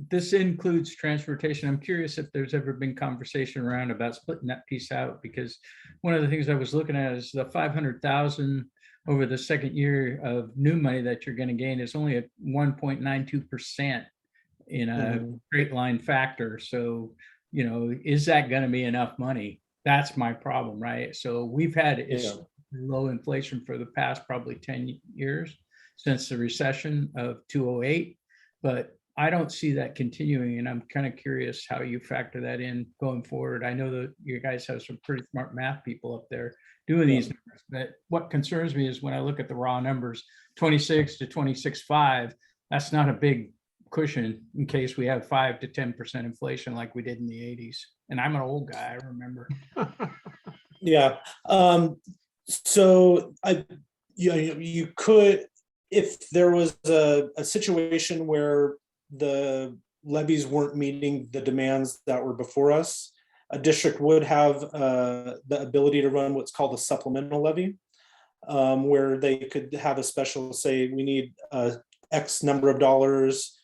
[SPEAKER 4] this includes transportation. I'm curious if there's ever been conversation around about splitting that piece out, because one of the things I was looking at is the 500,000 over the second year of new money that you're going to gain is only at 1.92% in a straight line factor. So, you know, is that going to be enough money? That's my problem, right? So we've had low inflation for the past probably 10 years. Since the recession of 2008, but I don't see that continuing, and I'm kind of curious how you factor that in going forward. I know that you guys have some pretty smart math people up there doing these numbers, but what concerns me is when I look at the raw numbers, 26 to 26.5, that's not a big cushion in case we have 5 to 10% inflation like we did in the 80s. And I'm an old guy, I remember.
[SPEAKER 5] Yeah. So you could, if there was a situation where the levies weren't meeting the demands that were before us, a district would have the ability to run what's called a supplemental levy, where they could have a special, say, we need X number of dollars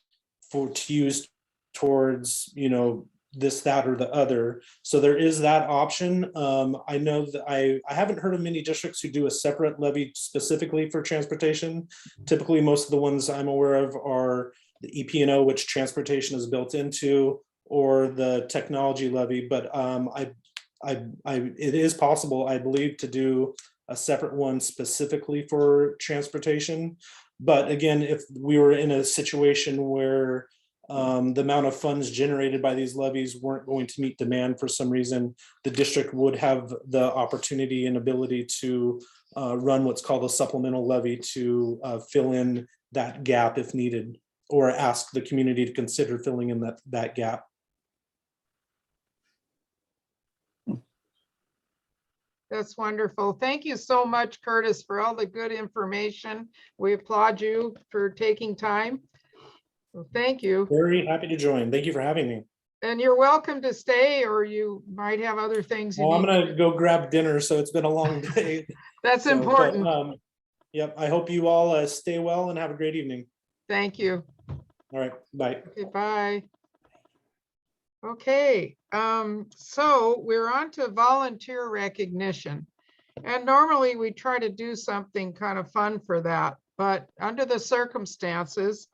[SPEAKER 5] to use towards, you know, this, that, or the other. So there is that option. I know that I haven't heard of many districts who do a separate levy specifically for transportation. Typically, most of the ones I'm aware of are the EP&O, which transportation is built into, or the technology levy. But it is possible, I believe, to do a separate one specifically for transportation. But again, if we were in a situation where the amount of funds generated by these levies weren't going to meet demand for some reason, the district would have the opportunity and ability to run what's called a supplemental levy to fill in that gap if needed, or ask the community to consider filling in that gap.
[SPEAKER 1] That's wonderful. Thank you so much, Curtis, for all the good information. We applaud you for taking time. Well, thank you.
[SPEAKER 5] Very happy to join. Thank you for having me.
[SPEAKER 1] And you're welcome to stay, or you might have other things you
[SPEAKER 5] Well, I'm
[SPEAKER 1] need.
[SPEAKER 5] gonna go grab dinner, so it's been a long day.
[SPEAKER 1] That's
[SPEAKER 5] So,
[SPEAKER 1] important.
[SPEAKER 5] Yep, I hope you all stay well and have a great evening.
[SPEAKER 1] Thank you.
[SPEAKER 5] All right, bye.
[SPEAKER 1] Okay, bye. Okay, so we're on to volunteer recognition. And normally we try to do something kind of fun for that, but under the circumstances,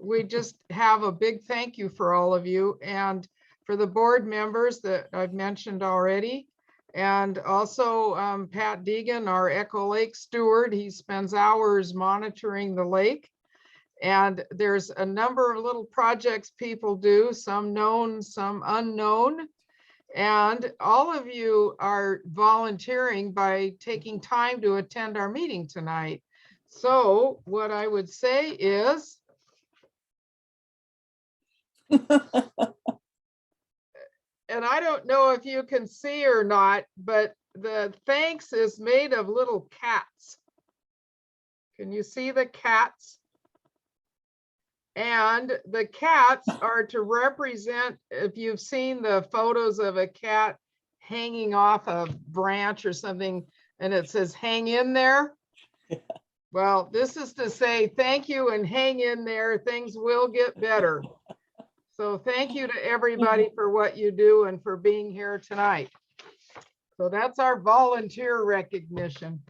[SPEAKER 1] we just have a big thank you for all of you and for the board members that I've mentioned already. And also Pat Deegan, our Echo Lake steward, he spends hours monitoring the lake. And there's a number of little projects people do, some known, some unknown. And all of you are volunteering by taking time to attend our meeting tonight. So what I would say is, and I don't know if you can see or not, but the thanks is made of little cats. Can you see the cats? And the cats are to represent, if you've seen the photos of a cat hanging off a branch or something, and it says, hang in there. Well, this is to say, thank you and hang in there. Things will get better. So thank you to everybody for what you do and for being here tonight. So that's our volunteer recognition.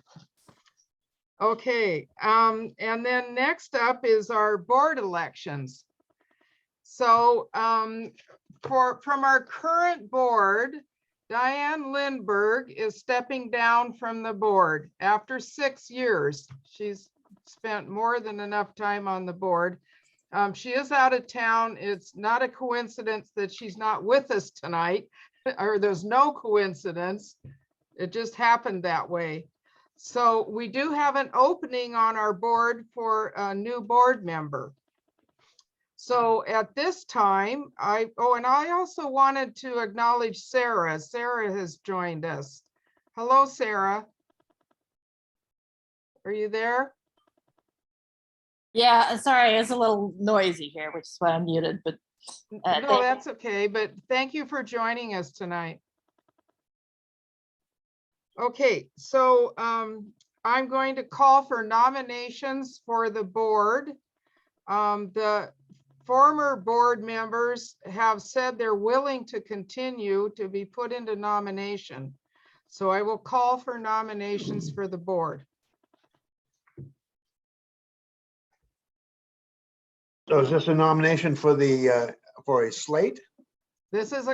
[SPEAKER 1] Okay, and then next up is our board elections. So from our current board, Diane Lindberg is stepping down from the board after 6 years. She's spent more than enough time on the board. She is out of town. It's not a coincidence that she's not with us tonight, or there's no coincidence. It just happened that way. So we do have an opening on our board for a new board member. So at this time, and I also wanted to acknowledge Sarah. Sarah has joined us. Hello, Sarah. Are you there?
[SPEAKER 8] Yeah, sorry, it's a little noisy here, which is why I'm muted, but
[SPEAKER 1] No, that's okay, but thank you for joining us tonight. Okay, so I'm going to call for nominations for the board. The former board members have said they're willing to continue to be put into nomination. So I will call for nominations for the board.
[SPEAKER 3] So is this a nomination for the, for a slate?
[SPEAKER 1] This is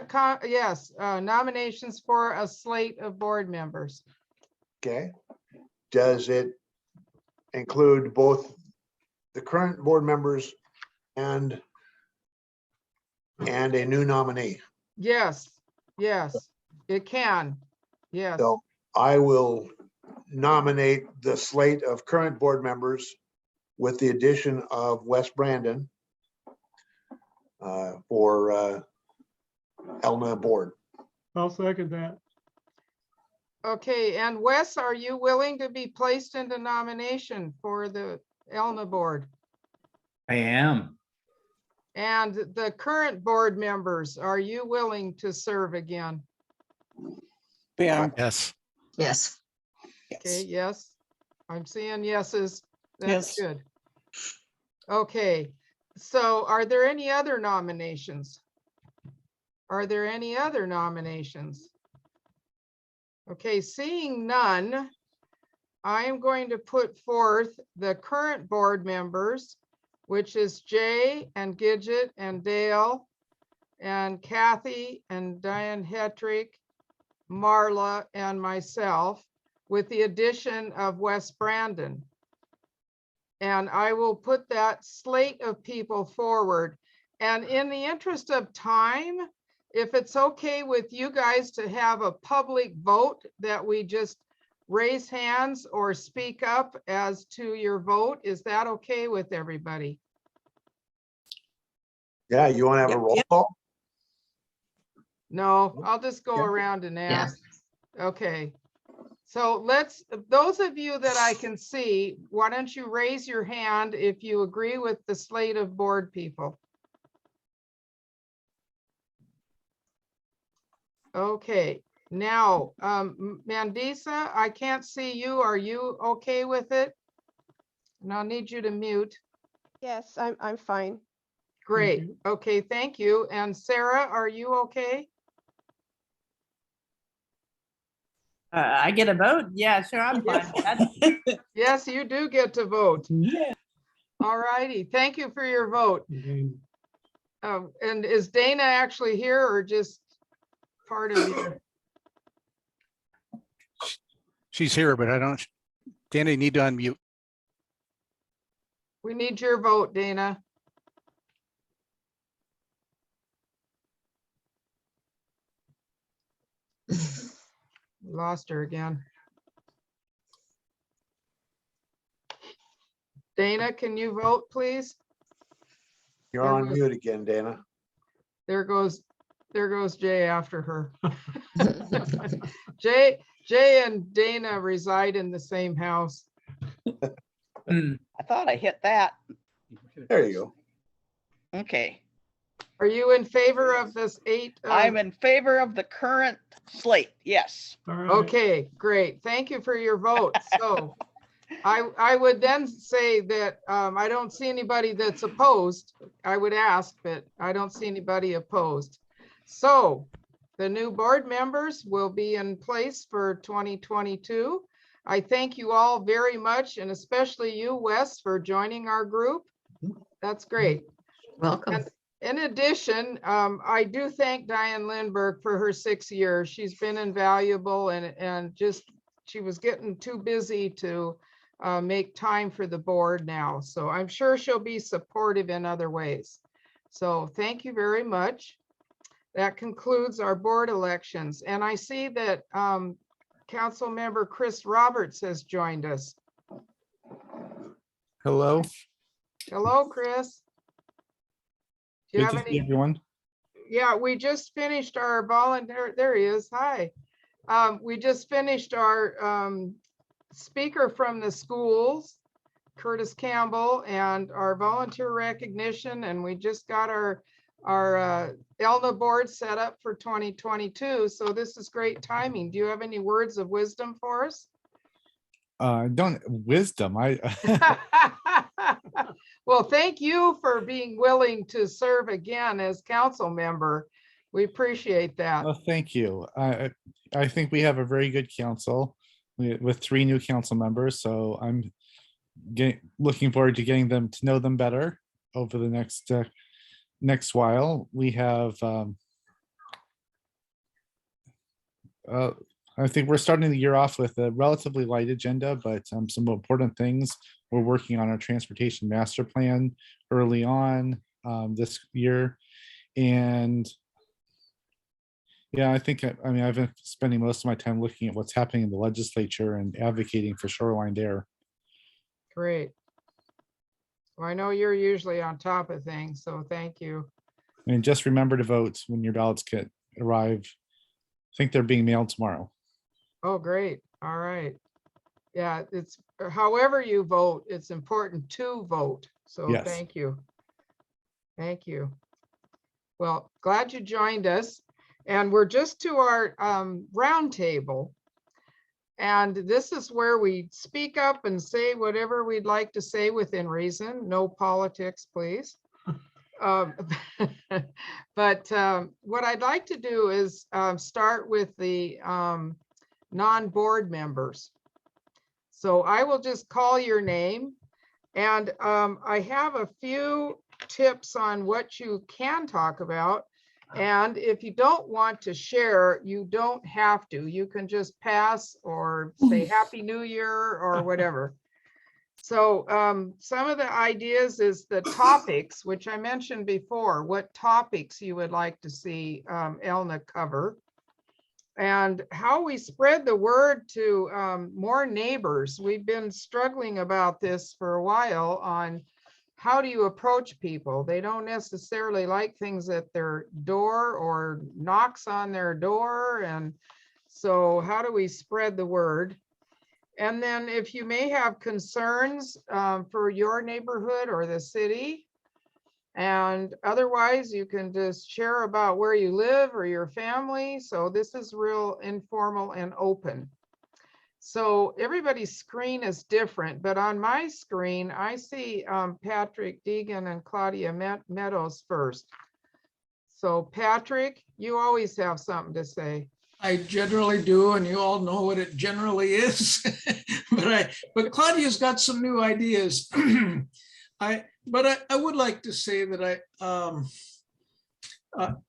[SPEAKER 1] nominations for a slate of board members.
[SPEAKER 3] Okay. Does it include both the current board members and a new nominee?
[SPEAKER 1] Yes, it can. Yes.
[SPEAKER 3] So I will nominate the slate of current board members with the addition of Wes Brandon for Elna board.
[SPEAKER 9] I'll second that.
[SPEAKER 1] Okay, and Wes, are you willing to be placed into nomination for the Elna board?
[SPEAKER 4] I am.
[SPEAKER 1] And the current board members, are you willing to serve again?
[SPEAKER 2] Yeah.
[SPEAKER 10] Yes.
[SPEAKER 7] Yes.
[SPEAKER 1] Okay, yes. I'm seeing yeses. That's
[SPEAKER 2] Yes.
[SPEAKER 1] good. Okay, so are there any other nominations? Are there any other nominations? Okay, seeing none, I am going to put forth the current board members, which is Jay and Gidget and Dale and Kathy and Diane Hetrick, Marla and myself, with the addition of Wes Brandon. And I will put that slate of people forward. And in the interest of time, if it's okay with you guys to have a public vote that we just raise hands or speak up as to your vote, is that okay with everybody?
[SPEAKER 3] Yeah, you want to have a
[SPEAKER 2] Yep,
[SPEAKER 3] roll
[SPEAKER 2] yep.
[SPEAKER 3] call?
[SPEAKER 1] No, I'll just go
[SPEAKER 3] Yeah.
[SPEAKER 1] around and ask. Okay. So those of you that I can see, why don't you raise your hand if you agree with the slate of board people? Okay, now, Mandisa, I can't see you. Are you okay with it? And I'll need you to mute.
[SPEAKER 11] Yes, I'm fine.
[SPEAKER 1] Great. Okay, thank you. And Sarah, are you okay?
[SPEAKER 8] I get a vote? Yeah, sure, I'm fine. That's-
[SPEAKER 1] Yes, you do get to vote.
[SPEAKER 2] Yeah.
[SPEAKER 1] All righty. Thank you for your vote.
[SPEAKER 9] Okay.
[SPEAKER 1] And is Dana actually here or just part of you?
[SPEAKER 10] She's here, but I don't, Danny, you need to unmute.
[SPEAKER 1] We need your vote, Dana. Lost her again. Dana, can you vote, please?
[SPEAKER 3] You're
[SPEAKER 1] There
[SPEAKER 3] on
[SPEAKER 1] goes-
[SPEAKER 3] mute again, Dana.
[SPEAKER 1] There goes Jay after her. Jay and Dana reside in the same house.
[SPEAKER 4] Hmm.
[SPEAKER 9] I thought I hit that.
[SPEAKER 3] There you go.
[SPEAKER 9] Okay.
[SPEAKER 1] Are you in favor of this 8?
[SPEAKER 9] I'm in favor of the current slate. Yes.
[SPEAKER 1] Okay, great. Thank you for your vote. So I would then say that I don't see anybody that's opposed. I would ask, but I don't see anybody opposed. So the new board members will be in place for 2022. I thank you all very much, and especially you, Wes, for joining our group. That's great.
[SPEAKER 8] Welcome.
[SPEAKER 1] And in addition, I do thank Diane Lindbergh for her 6 years. She's been invaluable and just, she was getting too busy to make time for the board now. So I'm sure she'll be supportive in other ways. So thank you very much. That concludes our board elections. And I see that Council Member Chris Roberts has joined us.
[SPEAKER 10] Hello.
[SPEAKER 1] Hello, Chris. Do you
[SPEAKER 10] Good
[SPEAKER 1] have
[SPEAKER 10] to see
[SPEAKER 1] any?
[SPEAKER 10] everyone.
[SPEAKER 1] Yeah, we just finished our volunteer, there he is, hi. We just finished our speaker from the schools, Curtis Campbell, and our volunteer recognition, and we just got our ELNA board set up for 2022, so this is great timing. Do you have any words of wisdom for us?
[SPEAKER 10] Don't wisdom.
[SPEAKER 1] Well, thank you for being willing to serve again as council member. We appreciate that.
[SPEAKER 10] Well, thank you. I think we have a very good council with 3 new council members. So I'm looking forward to getting them to know them better over the next while. We have I think we're starting the year off with a relatively light agenda, but some important things. We're working on our transportation master plan early on this year. And yeah, I think, I mean, I've been spending most of my time looking at what's happening in the legislature and advocating for shoreline there.
[SPEAKER 1] Great. Well, I know you're usually on top of things, so thank you.
[SPEAKER 10] And just remember to vote when your ballots arrive. I think they're being mailed tomorrow.
[SPEAKER 1] Oh, great. All right. Yeah, it's however you vote, it's important to vote. So
[SPEAKER 10] Yes.
[SPEAKER 1] thank you. Thank you. Well, glad you joined us. And we're just to our roundtable. And this is where we speak up and say whatever we'd like to say within reason. No politics, please. But what I'd like to do is start with the non-board members. So I will just call your name, and I have a few tips on what you can talk about. And if you don't want to share, you don't have to. You can just pass or say Happy New Year or whatever. So some of the ideas is the topics, which I mentioned before, what topics you would like to see ELNA cover, and how we spread the word to more neighbors. We've been struggling about this for a while on how do you approach people? They don't necessarily like things at their door or knocks on their door. And so how do we spread the word? And then if you may have concerns for your neighborhood or the city, and otherwise you can just share about where you live or your family. So this is real informal and open. So everybody's screen is different, but on my screen, I see Patrick Deegan and Claudia Meadows first. So Patrick, you always have something to say.
[SPEAKER 12] I generally do, and you all know what it generally is. but Claudia's got some new ideas. I would like to say that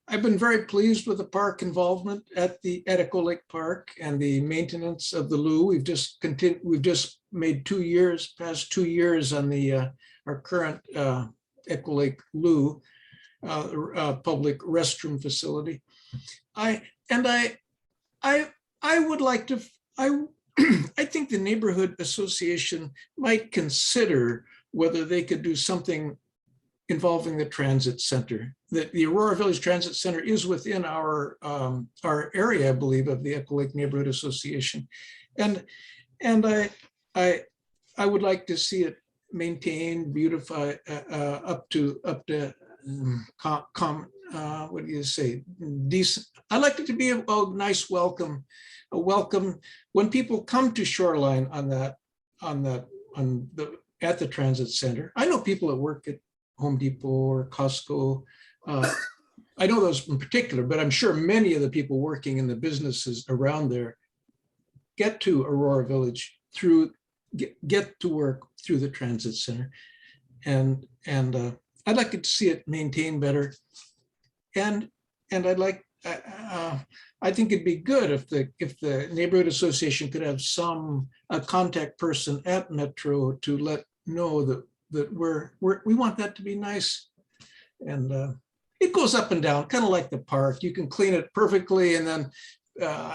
[SPEAKER 12] I've been very pleased with the park involvement at Echo Lake Park and the maintenance of the loo. We've just made past 2 years on the our current Echo Lake loo, public restroom facility. I would like to, I think the neighborhood association might consider whether they could do something involving the transit center. The Aurora Village Transit Center is within our area, I believe, of the Echo Lake Neighborhood Association. And I would like to see it maintained, beautified, up to what do you say, decent. I like it to be a nice welcome, when people come to Shoreline at the transit center. I know people that work at Home Depot or Costco. I know those in particular, but I'm sure many of the people working in the businesses around there get to Aurora Village through, get to work through the transit center. And I'd like to see it maintained better. And I'd like, I think it'd be good if the neighborhood association could have a contact person at Metro to let know that we want that to be nice. And it goes up and down, kind of like the park. You can clean it perfectly, and then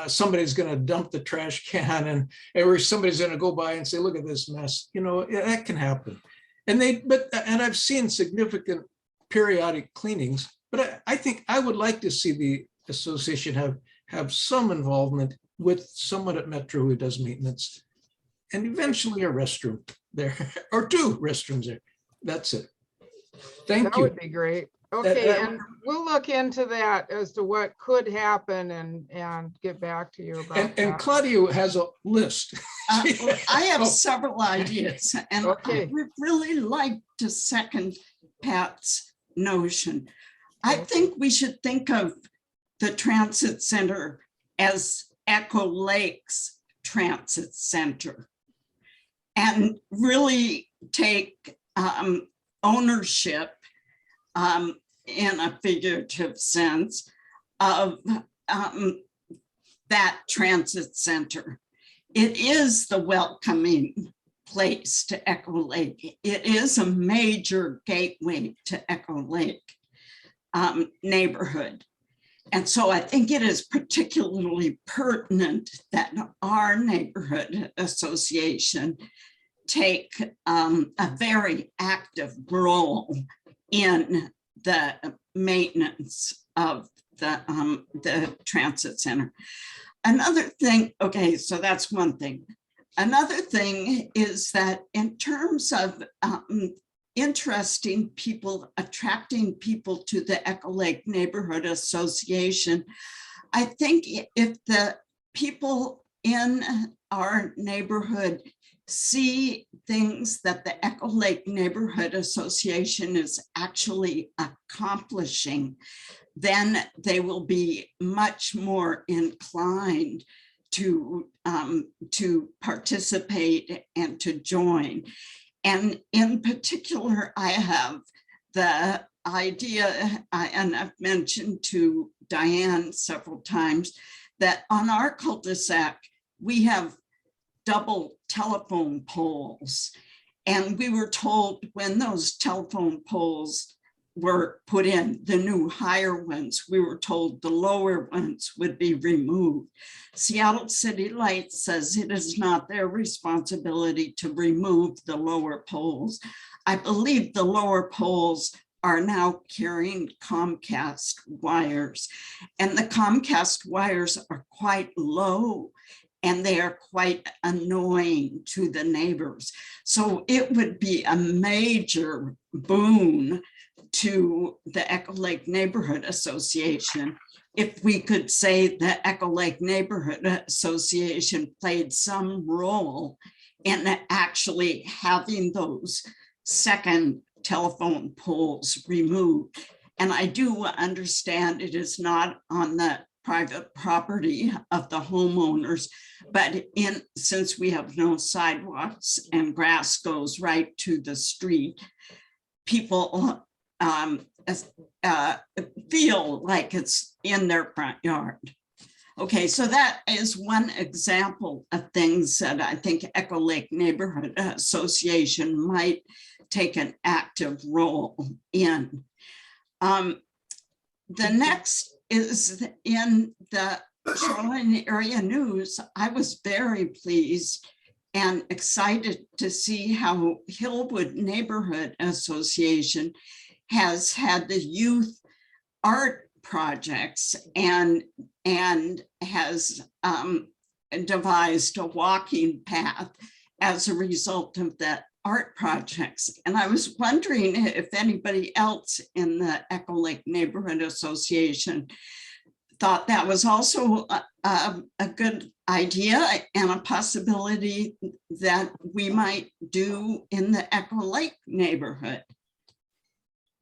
[SPEAKER 12] somebody's going to dump the trash can, or somebody's going to go by and say, "Look at this mess." You know, that can happen. And I've seen significant periodic cleanings, but I think I would like to see the association have some involvement with someone at Metro who does maintenance, and eventually a restroom there, or 2 restrooms there. That's it. Thank
[SPEAKER 1] That
[SPEAKER 12] you.
[SPEAKER 1] would be great. Okay, and we'll look into that as to what could happen and get back to you about
[SPEAKER 12] And
[SPEAKER 1] that.
[SPEAKER 12] Claudia has a list.
[SPEAKER 7] I have several ideas, and
[SPEAKER 1] Okay.
[SPEAKER 7] I would really like to second Pat's notion. I think we should think of the transit center as Echo Lake's transit center, and really take ownership in a figurative sense of that transit center. It is the welcoming place to Echo Lake. It is a major gateway to Echo Lake neighborhood. And so I think it is particularly pertinent that our neighborhood association take a very active role in the maintenance of the transit center. Another thing, okay, so that's one thing. Another thing is that in terms of interesting people, attracting people to the Echo Lake Neighborhood Association, I think if the people in our neighborhood see things that the Echo Lake Neighborhood Association is actually accomplishing, then they will be much more inclined to participate and to join. And in particular, I have the idea, and I've mentioned to Diane several times, that on our cul-de-sac, we have double telephone poles. And we were told when those telephone poles were put in, the new higher ones, we were told the lower ones would be removed. Seattle City Lights says it is not their responsibility to remove the lower poles. I believe the lower poles are now carrying Comcast wires, and the Comcast wires are quite low, and they are quite annoying to the neighbors. So it would be a major boon to the Echo Lake Neighborhood Association if we could say the Echo Lake Neighborhood Association played some role in actually having those second telephone poles removed. And I do understand it is not on the private property of the homeowners, but since we have no sidewalks and grass goes right to the street, people feel like it's in their front yard. Okay, so that is one example of things that I think Echo Lake Neighborhood Association might take an active role in. The next is in the Shoreline Area News, I was very pleased and excited to see how Hillwood Neighborhood Association has had the youth art projects and has devised a walking path as a result of that art projects. And I was wondering if anybody else in the Echo Lake Neighborhood Association thought that was also a good idea and a possibility that we might do in the Echo Lake neighborhood.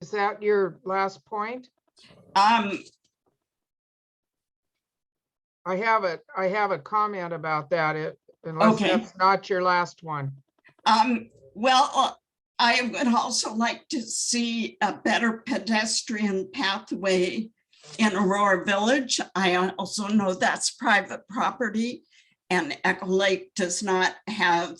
[SPEAKER 1] Is that your last point? I have a comment about that, unless
[SPEAKER 7] Okay.
[SPEAKER 1] that's not your last one.
[SPEAKER 7] Well, I would also like to see a better pedestrian pathway in Aurora Village. I also know that's private property and Echo Lake does not have,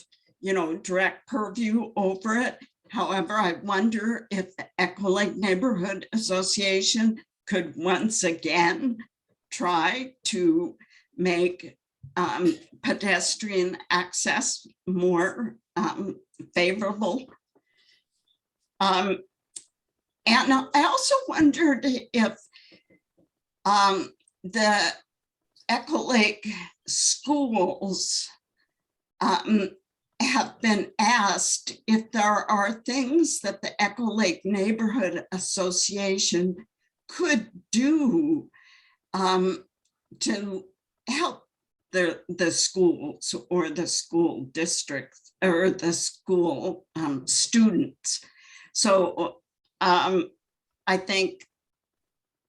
[SPEAKER 7] direct purview over it. However, I wonder if the Echo Lake Neighborhood Association could once again try to make pedestrian access more favorable. And I also wondered if the Echo Lake schools have been asked if there are things that the Echo Lake Neighborhood Association could do to help the schools or the school districts or the school students. So I think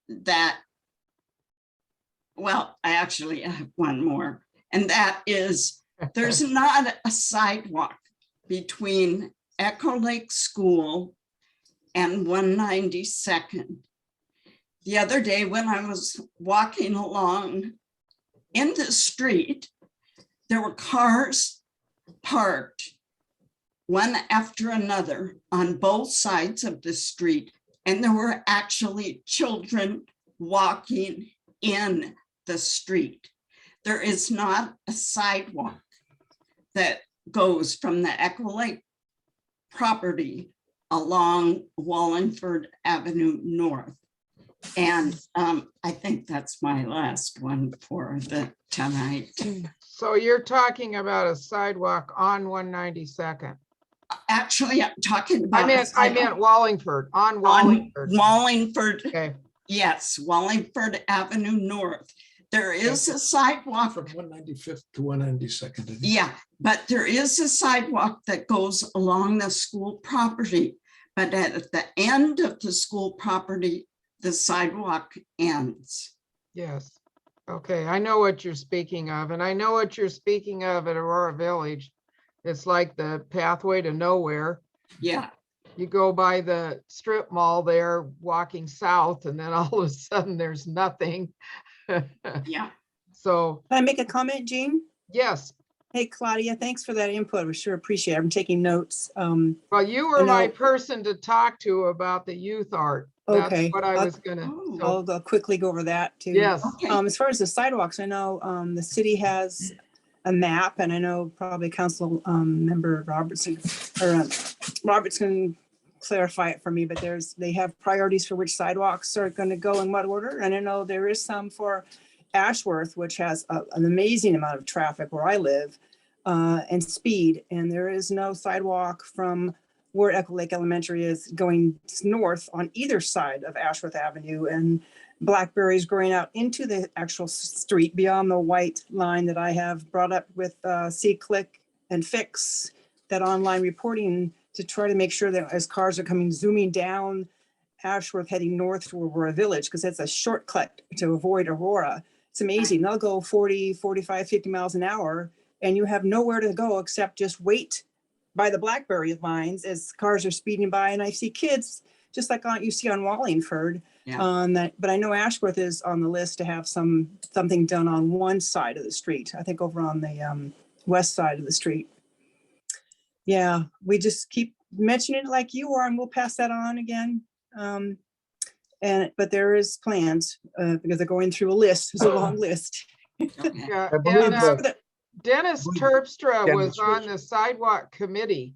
[SPEAKER 7] that, well, I actually have one more, and that is there's not a sidewalk between Echo Lake School and 192nd. The other day when I was walking along in the street, there were cars parked one after another on both sides of the street. And there were actually children walking in the street. There is not a sidewalk that goes from the Echo Lake property along Wallingford Avenue North. And I think that's my last one for the tonight.
[SPEAKER 1] So you're talking about a sidewalk on 192nd.
[SPEAKER 7] Actually, I'm talking about.
[SPEAKER 1] I meant Wallingford, on Wallingford.
[SPEAKER 7] Wallingford,
[SPEAKER 1] Okay.
[SPEAKER 7] yes, Wallingford Avenue North. There is a sidewalk.
[SPEAKER 12] From 195th to 192nd.
[SPEAKER 7] Yeah, but there is a sidewalk that goes along the school property. But at the end of the school property, the sidewalk ends.
[SPEAKER 1] Yes. Okay, I know what you're speaking of, and I know what you're speaking of at Aurora Village. It's like the pathway to nowhere.
[SPEAKER 7] Yeah.
[SPEAKER 1] You go by the strip mall there walking south, and then all of a sudden there's nothing.
[SPEAKER 7] Yeah.
[SPEAKER 1] So,
[SPEAKER 2] Can I make a comment, Jean?
[SPEAKER 1] yes.
[SPEAKER 2] Hey, Claudia, thanks for that input. We sure appreciate it. I'm taking notes.
[SPEAKER 1] Well, you were my person to talk to about the youth art. That's
[SPEAKER 2] Okay.
[SPEAKER 1] what I was gonna.
[SPEAKER 2] I'll go quickly go over that too.
[SPEAKER 1] Yes.
[SPEAKER 7] Okay.
[SPEAKER 2] As far as the sidewalks, I know the city has a map, and I know probably Council Member Robertson Roberts can clarify it for me, but they have priorities for which sidewalks are going to go in what order. And I know there is some for Ashworth, which has an amazing amount of traffic where I live and speed. And there is no sidewalk from where Echo Lake Elementary is going north on either side of Ashworth Avenue, and blackberries growing out into the actual street beyond the white line that I have brought up with C-Click and Fix, that online reporting to try to make sure that as cars are coming zooming down Ashworth heading north to Aurora Village, because that's a shortcut to avoid Aurora. It's amazing. They'll go 40, 45, 50 miles an hour, and you have nowhere to go except just wait by the blackberry vines as cars are speeding by. And I see kids just like you see on Wallingford.
[SPEAKER 7] Yeah.
[SPEAKER 2] But I know Ashworth is on the list to have something done on one side of the street. I think over on the west side of the street. Yeah, we just keep mentioning it like you are, and we'll pass that on again. But there is plans because they're going through a list. It's a long list.
[SPEAKER 1] Yeah,
[SPEAKER 3] I believe
[SPEAKER 1] and
[SPEAKER 3] that,
[SPEAKER 1] Dennis
[SPEAKER 3] believe
[SPEAKER 1] Terpstra
[SPEAKER 3] Dennis
[SPEAKER 1] was on
[SPEAKER 3] was.
[SPEAKER 1] the sidewalk committee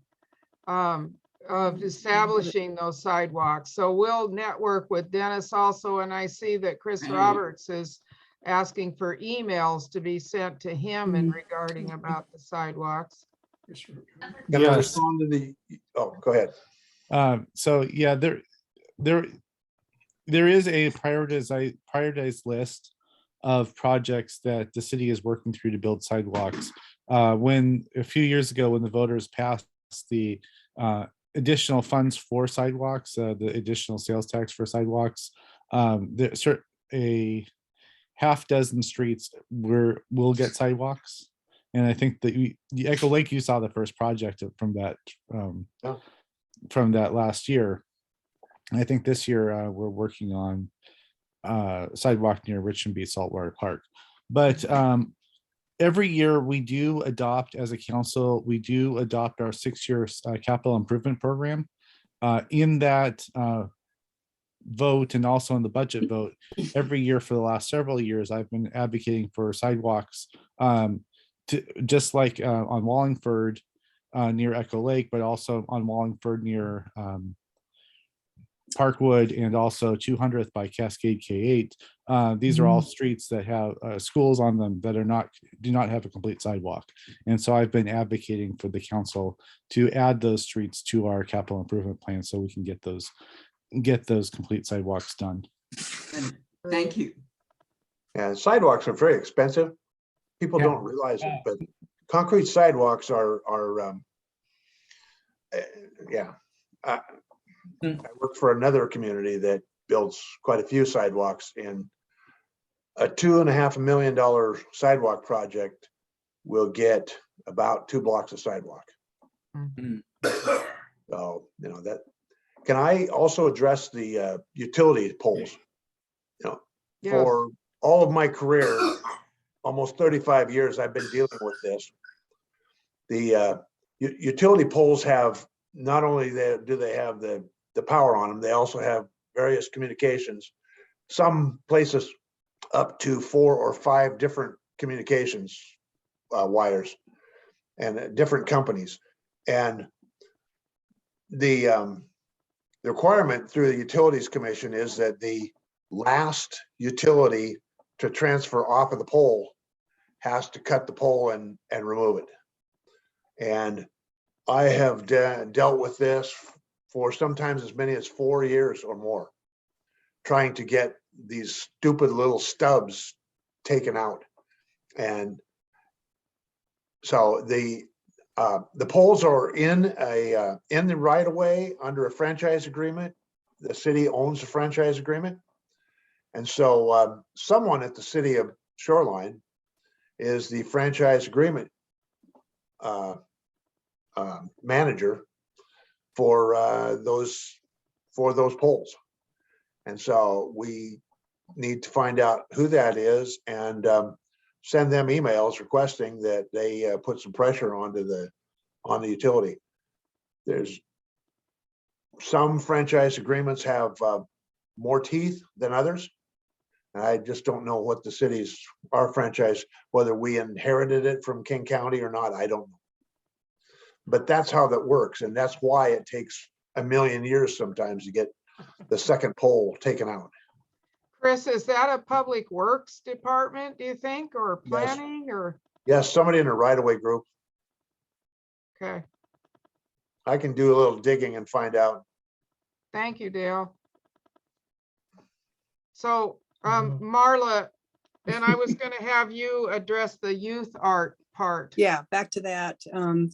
[SPEAKER 1] of establishing those sidewalks. So we'll network with Dennis also. And I see that Chris Roberts is asking for emails to be sent to him and regarding about the sidewalks.
[SPEAKER 3] Can I
[SPEAKER 10] Yes.
[SPEAKER 3] respond to the, oh, go ahead.
[SPEAKER 10] So yeah, there is a prioritized list of projects that the city is working through to build sidewalks. When a few years ago, when the voters passed the additional funds for sidewalks, the additional sales tax for sidewalks, a half dozen streets will get sidewalks. And I think that the Echo Lake, you saw the first project from that last year. I think this year we're working on sidewalk near Richmond Beach Saltwater Park. But every year we do adopt, as a council, we do adopt our 6-year capital improvement program. In that vote and also in the budget vote, every year for the last several years, I've been advocating for sidewalks, just like on Wallingford near Echo Lake, but also on Wallingford near Parkwood, and also 200th by Cascade K8. These are all streets that have schools on them that do not have a complete sidewalk. And so I've been advocating for the council to add those streets to our capital improvement plan so we can get those complete sidewalks done.
[SPEAKER 7] Thank you.
[SPEAKER 3] Yeah, sidewalks are very expensive. People
[SPEAKER 4] Yeah.
[SPEAKER 3] don't realize it, but concrete sidewalks are yeah. I work for another community that builds quite a few sidewalks, and a $2.5 million sidewalk project will get about 2 blocks of sidewalk. So, you know, that, can I also address the utility poles? You know,
[SPEAKER 1] Yes.
[SPEAKER 3] for all of my career, almost 35 years, I've been dealing with this. The utility poles have, not only do they have the power on them, they also have various communications. Some places up to 4 or 5 different communications wires, and different companies. And the requirement through the Utilities Commission is that the last utility to transfer off of the pole has to cut the pole and remove it. And I have dealt with this for sometimes as many as 4 years or more, trying to get these stupid little stubs taken out. And so the poles are in the right of way under a franchise agreement. The city owns the franchise agreement. And so someone at the city of Shoreline is the franchise agreement manager for those poles. And so we need to find out who that is and send them emails requesting that they put some pressure on the utility. There's some franchise agreements have more teeth than others. And I just don't know what our franchise, whether we inherited it from King County or not, I don't know. But that's how that works. And that's why it takes a million years sometimes to get the second pole taken out.
[SPEAKER 1] Chris, is that a public works department, do you think, or
[SPEAKER 3] Yes.
[SPEAKER 1] planning, or?
[SPEAKER 3] Yes, somebody in a right-of-way group.
[SPEAKER 1] Okay,
[SPEAKER 3] I can do a little digging and find out.
[SPEAKER 1] thank you, Dale. So, Marla, and I was gonna have you address the youth art part.
[SPEAKER 2] Yeah, back to that.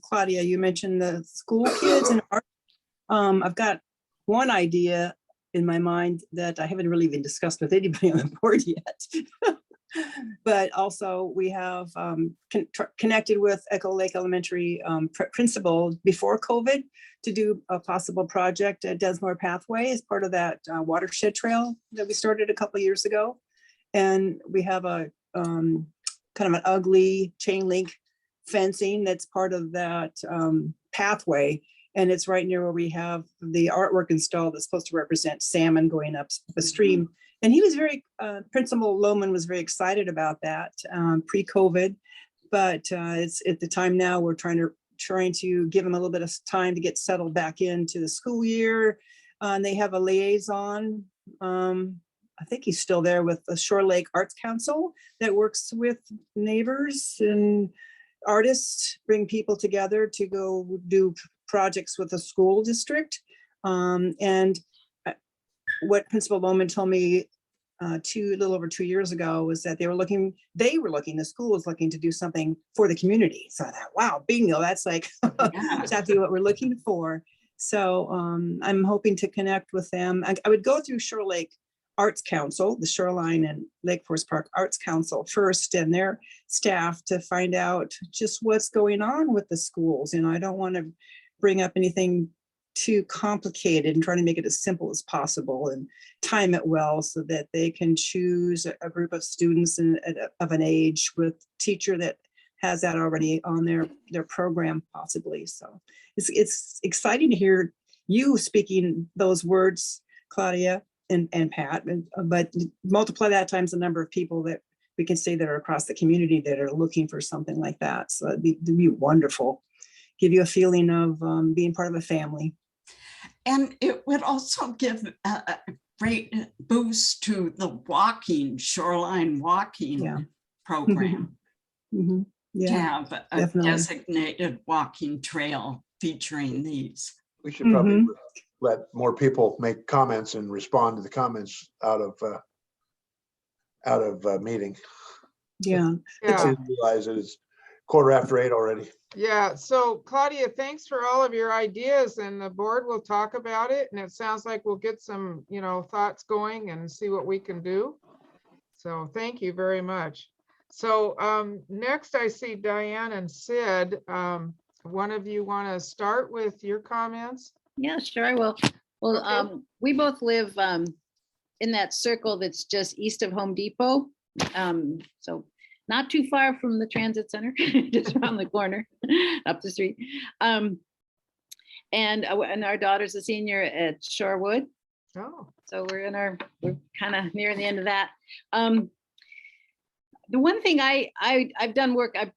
[SPEAKER 2] Claudia, you mentioned the school kids and art. I've got one idea in my mind that I haven't really even discussed with anybody on the board yet. But also we have connected with Echo Lake Elementary principal before COVID to do a possible project at Desmore Pathway as part of that watershed trail that we started a couple of years ago. And we have a kind of an ugly chain link fencing that's part of that pathway. And it's right near where we have the artwork installed that's supposed to represent salmon going up the stream. And he was Principal Lohman was very excited about that pre-COVID. But it's at the time now we're trying to give him a little bit of time to get settled back into the school year. And they have a liaison. I think he's still there with the Shore Lake Arts Council that works with neighbors and artists, bring people together to go do projects with the school district. And what Principal Bowman told me a little over 2 years ago was that the school was looking to do something for the community. So I thought, wow, bingo, that's like exactly what we're looking for. So I'm hoping to connect with them. I would go through Shore Lake Arts Council, the Shoreline and Lake Forest Park Arts Council first, and their staff to find out just what's going on with the schools. You know, I don't want to bring up anything too complicated and trying to make it as simple as possible and time it well so that they can choose a group of students of an age with teacher that has that already on their program possibly. So it's exciting to hear you speaking those words, Claudia and Pat, but multiply that times the number of people that we can say that are across the community that are looking for something like that. So it'd be wonderful. Give you a feeling of being part of a family.
[SPEAKER 7] And it would also give a great boost to the shoreline walking program.
[SPEAKER 2] Mm-hmm. Yeah,
[SPEAKER 7] to have a
[SPEAKER 2] definitely.
[SPEAKER 7] designated walking trail featuring these.
[SPEAKER 3] We should probably let more people make comments and respond to the comments out of meeting.
[SPEAKER 2] Yeah.
[SPEAKER 3] I realize it is 8:15 already.
[SPEAKER 1] Yeah, so Claudia, thanks for all of your ideas, and the board will talk about it, and it sounds like we'll get some, thoughts going and see what we can do. So thank you very much. So next I see Diane and Sid. One of you want to start with your comments?
[SPEAKER 13] Yeah, sure, I will. Well,
[SPEAKER 1] Okay.
[SPEAKER 13] we both live in that circle that's just east of Home Depot. So not too far from the transit center, just around the corner, up the street. And our daughter's a senior at Shorewood.
[SPEAKER 1] Oh.
[SPEAKER 13] So we're kind of near the end of that. The one thing I've done work, I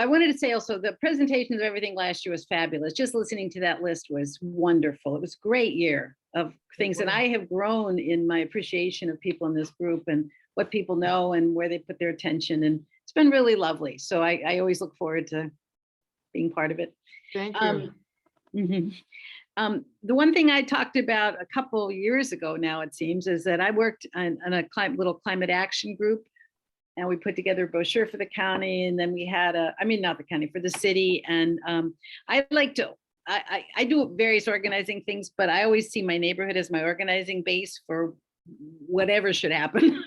[SPEAKER 13] wanted to say also, the presentations of everything last year was fabulous. Just listening to that list was wonderful. It was a great year of things, and I have grown in my appreciation of people in this group and what people know and where they put their attention, and it's been really lovely. So I always look forward to being part of it.
[SPEAKER 1] Thank you.
[SPEAKER 13] The one thing I talked about a couple years ago now, it seems, is that I worked on a little climate action group, and we put together a brochure for the county, and then we had not the county, for the city. And I do various organizing things, but I always see my neighborhood as my organizing base for whatever should happen,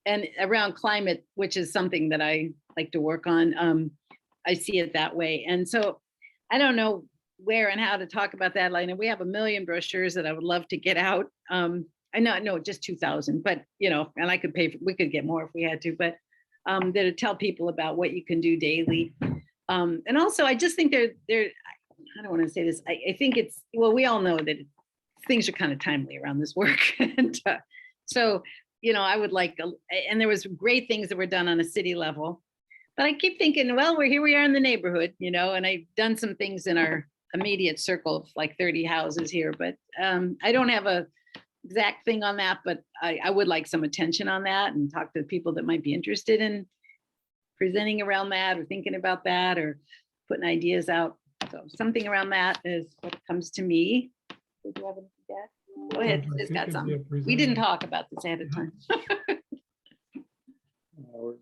[SPEAKER 13] and around climate, which is something that I like to work on. I see it that way. And so I don't know where and how to talk about that. Like, we have 1 million brochures that I would love to get out. I know just 2,000, but and I could we could get more if we had to, but that'll tell people about what you can do daily. And also, I just think I don't want to say this. I think we all know that things are kind of timely around this work. And so, I would like, and there was great things that were done on a city level, but I keep thinking, well, here we are in the neighborhood, and I've done some things in our immediate circle of like 30 houses here, but I don't have a exact thing on that, but I would like some attention on that and talk to people that might be interested in presenting around that or thinking about that or putting ideas out. So something around that is what comes to me. Did you have anything to add? Go ahead, it's got something. We didn't talk about this ahead of time.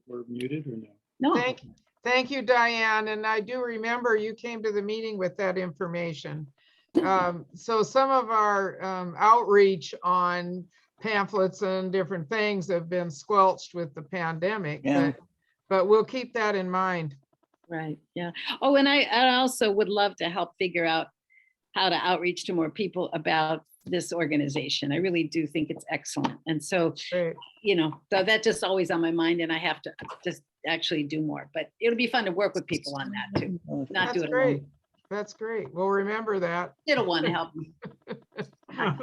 [SPEAKER 6] We're muted or no?
[SPEAKER 13] No.
[SPEAKER 1] Thank you, Diane. And I do remember you came to the meeting with that information. So some of our outreach on pamphlets and different things have been squelched with the pandemic, but we'll keep that in mind.
[SPEAKER 13] Right, yeah. Oh, and I also would love to help figure out how to outreach to more people about this organization. I really do think it's excellent. And so, so that's just always on my mind, and I have to just actually do more, but it'll be fun to work with people on that too, not do it alone.
[SPEAKER 1] That's great. We'll remember that.
[SPEAKER 13] Didn't want to help.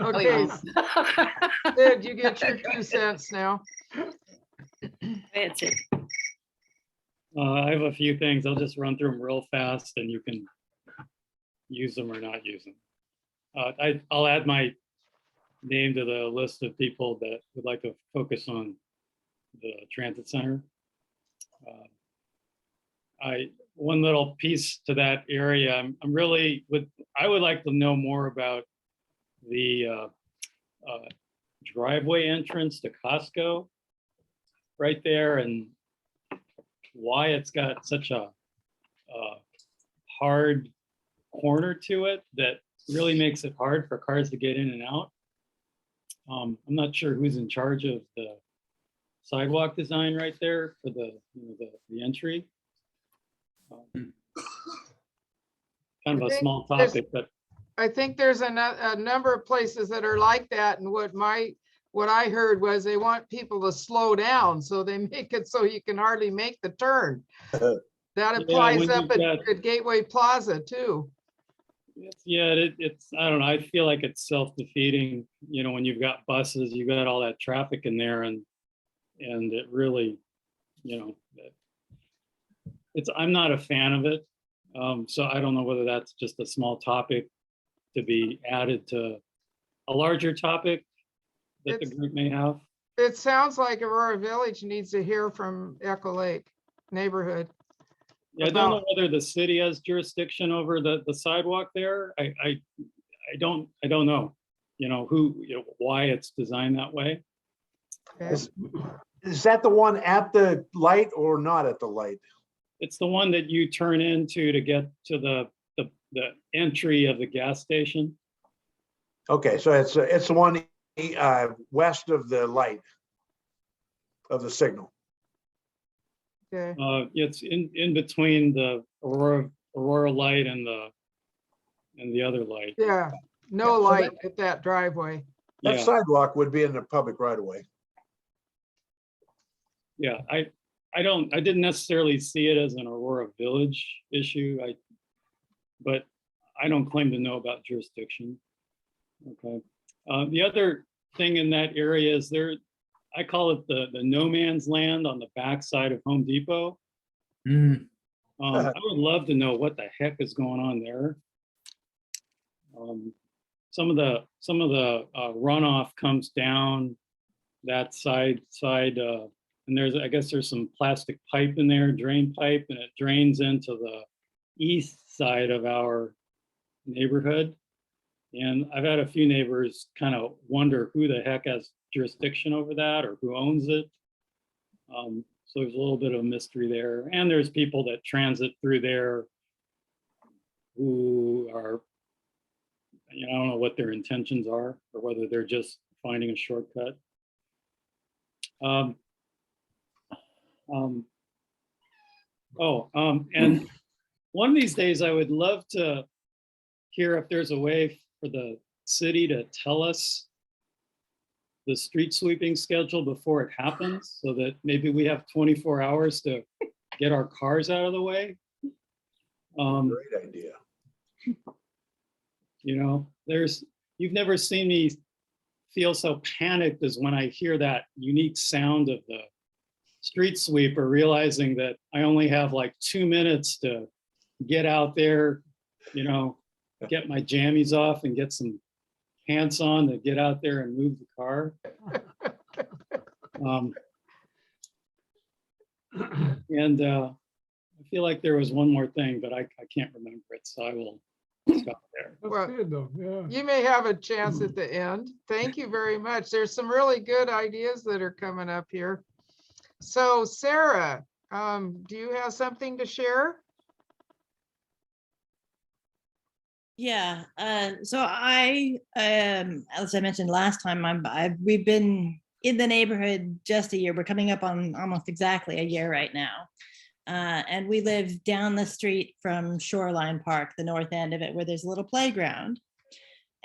[SPEAKER 1] Okay, Sid, you get your 2 cents now.
[SPEAKER 13] That's it.
[SPEAKER 6] I have a few things. I'll just run through them real fast and you can use them or not use them. I'll add my name to the list of people that would like to focus on the transit center. One little piece to that area, I would like to know more about the driveway entrance to Costco right there and why it's got such a hard corner to it that really makes it hard for cars to get in and out. I'm not sure who's in charge of the sidewalk design right there for the entry. Kind of a small topic, but
[SPEAKER 1] I think there's a number of places that are like that. And what I heard was they want people to slow down. So they make it so you can hardly make the turn. That applies up at Gateway Plaza too.
[SPEAKER 6] It's, I don't know, I feel like it's self-defeating, when you've got buses, you've got all that traffic in there and it really, I'm not a fan of it. So I don't know whether that's just a small topic to be added to a larger topic that the group may have.
[SPEAKER 1] It sounds like Aurora Village needs to hear from Echo Lake neighborhood.
[SPEAKER 6] Yeah, I don't know whether the city has jurisdiction over the sidewalk there. I don't know, why it's designed that way.
[SPEAKER 1] Okay.
[SPEAKER 3] Is that the one at the light or not at the light?
[SPEAKER 6] It's the one that you turn into to get to the entry of the gas station.
[SPEAKER 3] Okay, so it's the one west of the light of the signal.
[SPEAKER 1] Okay.
[SPEAKER 6] It's in between the Aurora light and the other light.
[SPEAKER 1] Yeah, no light at that driveway.
[SPEAKER 3] That
[SPEAKER 6] Yeah.
[SPEAKER 3] sidewalk would be in the public right of way.
[SPEAKER 6] Yeah, I didn't necessarily see it as an Aurora Village issue. But I don't claim to know about jurisdiction. Okay. The other thing in that area is I call it the no man's land on the backside of Home Depot. I would love to know what the heck is going on there. Some of the runoff comes down that side, and I guess there's some plastic pipe in there, drain pipe, and it drains into the east side of our neighborhood. And I've had a few neighbors kind of wonder who the heck has jurisdiction over that or who owns it. So there's a little bit of mystery there. And there's people that transit through there who are, I don't know what their intentions are or whether they're just finding a shortcut. And one of these days I would love to hear if there's a way for the city to tell us the street sweeping schedule before it happens so that maybe we have 24 hours to get our cars out of the way.
[SPEAKER 3] Great idea.
[SPEAKER 6] You've never seen me feel so panicked as when I hear that unique sound of the street sweeper, realizing that I only have like 2 minutes to get out there, get my jammies off and get some pants on to get out there and move the car. I feel like there was one more thing, but I can't remember it, so I will stop there.
[SPEAKER 1] Well,
[SPEAKER 12] Good though, yeah.
[SPEAKER 1] you may have a chance at the end. Thank you very much. There's some really good ideas that are coming up here. So Sarah, do you have something to share?
[SPEAKER 14] Yeah, so I, as I mentioned last time, we've been in the neighborhood just a year. We're coming up on almost exactly a year right now. And we live down the street from Shoreline Park, the north end of it, where there's a little playground.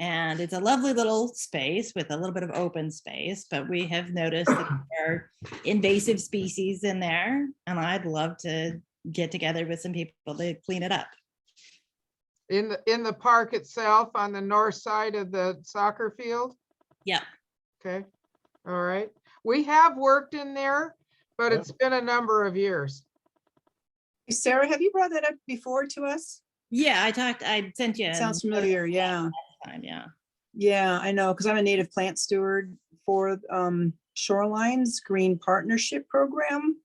[SPEAKER 14] And it's a lovely little space with a little bit of open space, but we have noticed that there are invasive species in there. And I'd love to get together with some people to clean it up.
[SPEAKER 1] in the park itself on the north side of the soccer field?
[SPEAKER 14] Yeah.
[SPEAKER 1] Okay, all right. We have worked in there, but it's been a number of years.
[SPEAKER 2] Sarah, have you brought that up before to us?
[SPEAKER 14] Yeah, I sent you.
[SPEAKER 2] Sounds familiar, yeah.
[SPEAKER 14] Time, yeah.
[SPEAKER 2] Yeah, I know, because I'm a native plant steward for Shoreline's Green Partnership Program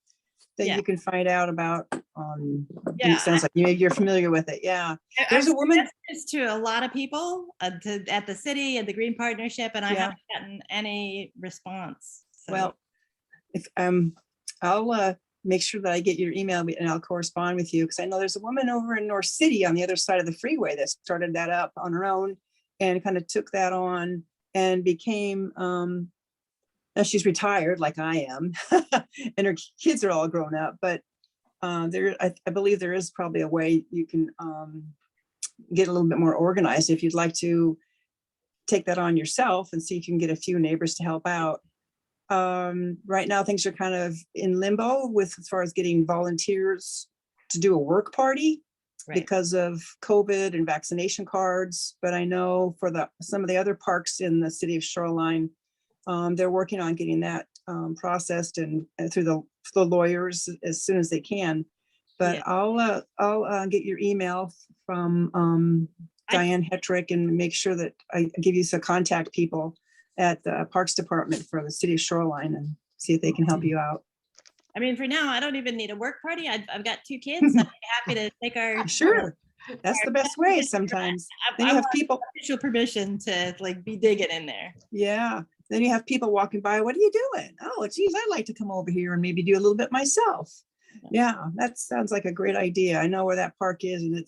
[SPEAKER 2] that
[SPEAKER 14] Yeah.
[SPEAKER 2] you can find out about.
[SPEAKER 14] Yeah,
[SPEAKER 2] It sounds like you're familiar with it, yeah.
[SPEAKER 14] I've
[SPEAKER 2] There's a woman.
[SPEAKER 14] sent this to a lot of people at the city and the Green Partnership, and I
[SPEAKER 2] Yeah.
[SPEAKER 14] haven't gotten any response. So.
[SPEAKER 2] Well, if I'll make sure that I get your email and I'll correspond with you, because I know there's a woman over in North City on the other side of the freeway that started that up on her own and kind of took that on and became now she's retired like I am and her kids are all grown up, but I believe there is probably a way you can get a little bit more organized if you'd like to take that on yourself and see if you can get a few neighbors to help out. Right now things are kind of in limbo with as far as getting volunteers to do a work party because of COVID and vaccination cards. But I know for some of the other parks in the city of Shoreline, they're working on getting that processed and through the lawyers as soon as they can. But yeah. I'll get your email from Diane Hetrick and make sure that I give you some contact people at the Parks Department for the city of Shoreline and see if they can help you out.
[SPEAKER 14] I mean, for now, I don't even need a work party. I've got 2 kids. I'd be happy to take our.
[SPEAKER 2] Sure, that's the best way sometimes. Then you have people.
[SPEAKER 14] Official permission to like be digging in there.
[SPEAKER 2] Yeah. Then you have people walking by. What are you doing? Oh, geez, I'd like to come over here and maybe do a little bit myself. Yeah, that sounds like a great idea. I know where that park is, and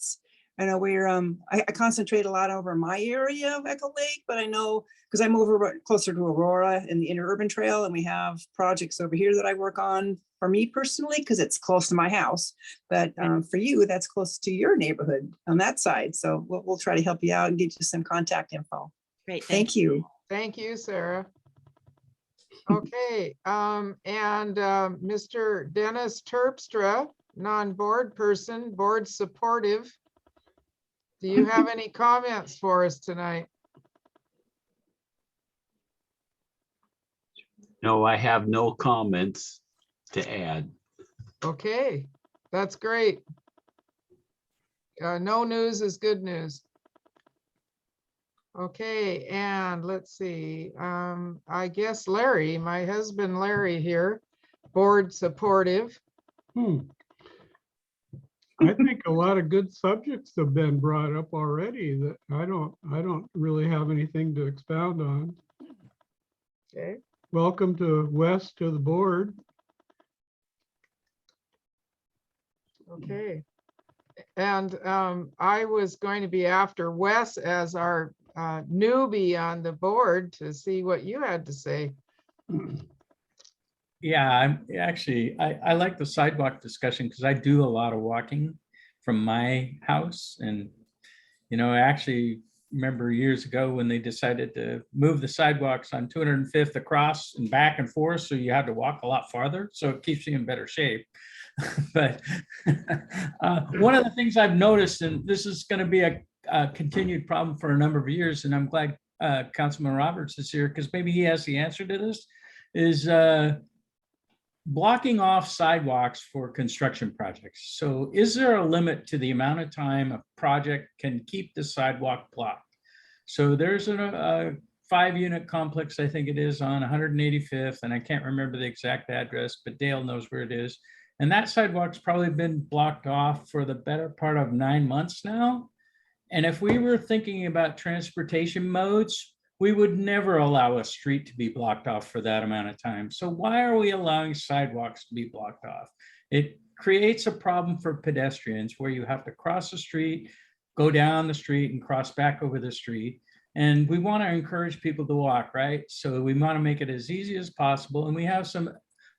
[SPEAKER 2] I know we're I concentrate a lot over my area of Echo Lake, but I know because I'm over closer to Aurora and the interurban trail, and we have projects over here that I work on for me personally because it's close to my house. But for you, that's close to your neighborhood on that side. So we'll try to help you out and get you some contact info.
[SPEAKER 14] Great.
[SPEAKER 2] Thank you.
[SPEAKER 1] Thank you, Sarah. Okay, and Mr. Dennis Terpstra, non-board person, board supportive. Do you have any comments for us tonight?
[SPEAKER 15] No, I have no comments to add.
[SPEAKER 1] Okay, that's great. No news is good news. Okay, and let's see. I guess Larry, my husband Larry here, board supportive.
[SPEAKER 16] I think a lot of good subjects have been brought up already that I don't really have anything to expound on.
[SPEAKER 1] Okay.
[SPEAKER 16] Welcome to Wes to the board.
[SPEAKER 1] Okay. And I was going to be after Wes as our newbie on the board to see what you had to say.
[SPEAKER 4] Yeah, I like the sidewalk discussion because I do a lot of walking from my house. And, you know, I actually remember years ago when they decided to move the sidewalks on 205th across and back and forth. So you had to walk a lot farther. So it keeps you in better shape. But one of the things I've noticed, and this is going to be a continued problem for a number of years, and I'm glad Councilman Roberts is here because maybe he has the answer to this, is blocking off sidewalks for construction projects. So is there a limit to the amount of time a project can keep the sidewalk blocked? So there's a 5-unit complex, I think it is, on 185th, and I can't remember the exact address, but Dale knows where it is. And that sidewalk's probably been blocked off for the better part of 9 months now. And if we were thinking about transportation modes, we would never allow a street to be blocked off for that amount of time. So why are we allowing sidewalks to be blocked off? It creates a problem for pedestrians where you have to cross the street, go down the street and cross back over the street. And we want to encourage people to walk, right? So we want to make it as easy as possible. And we have some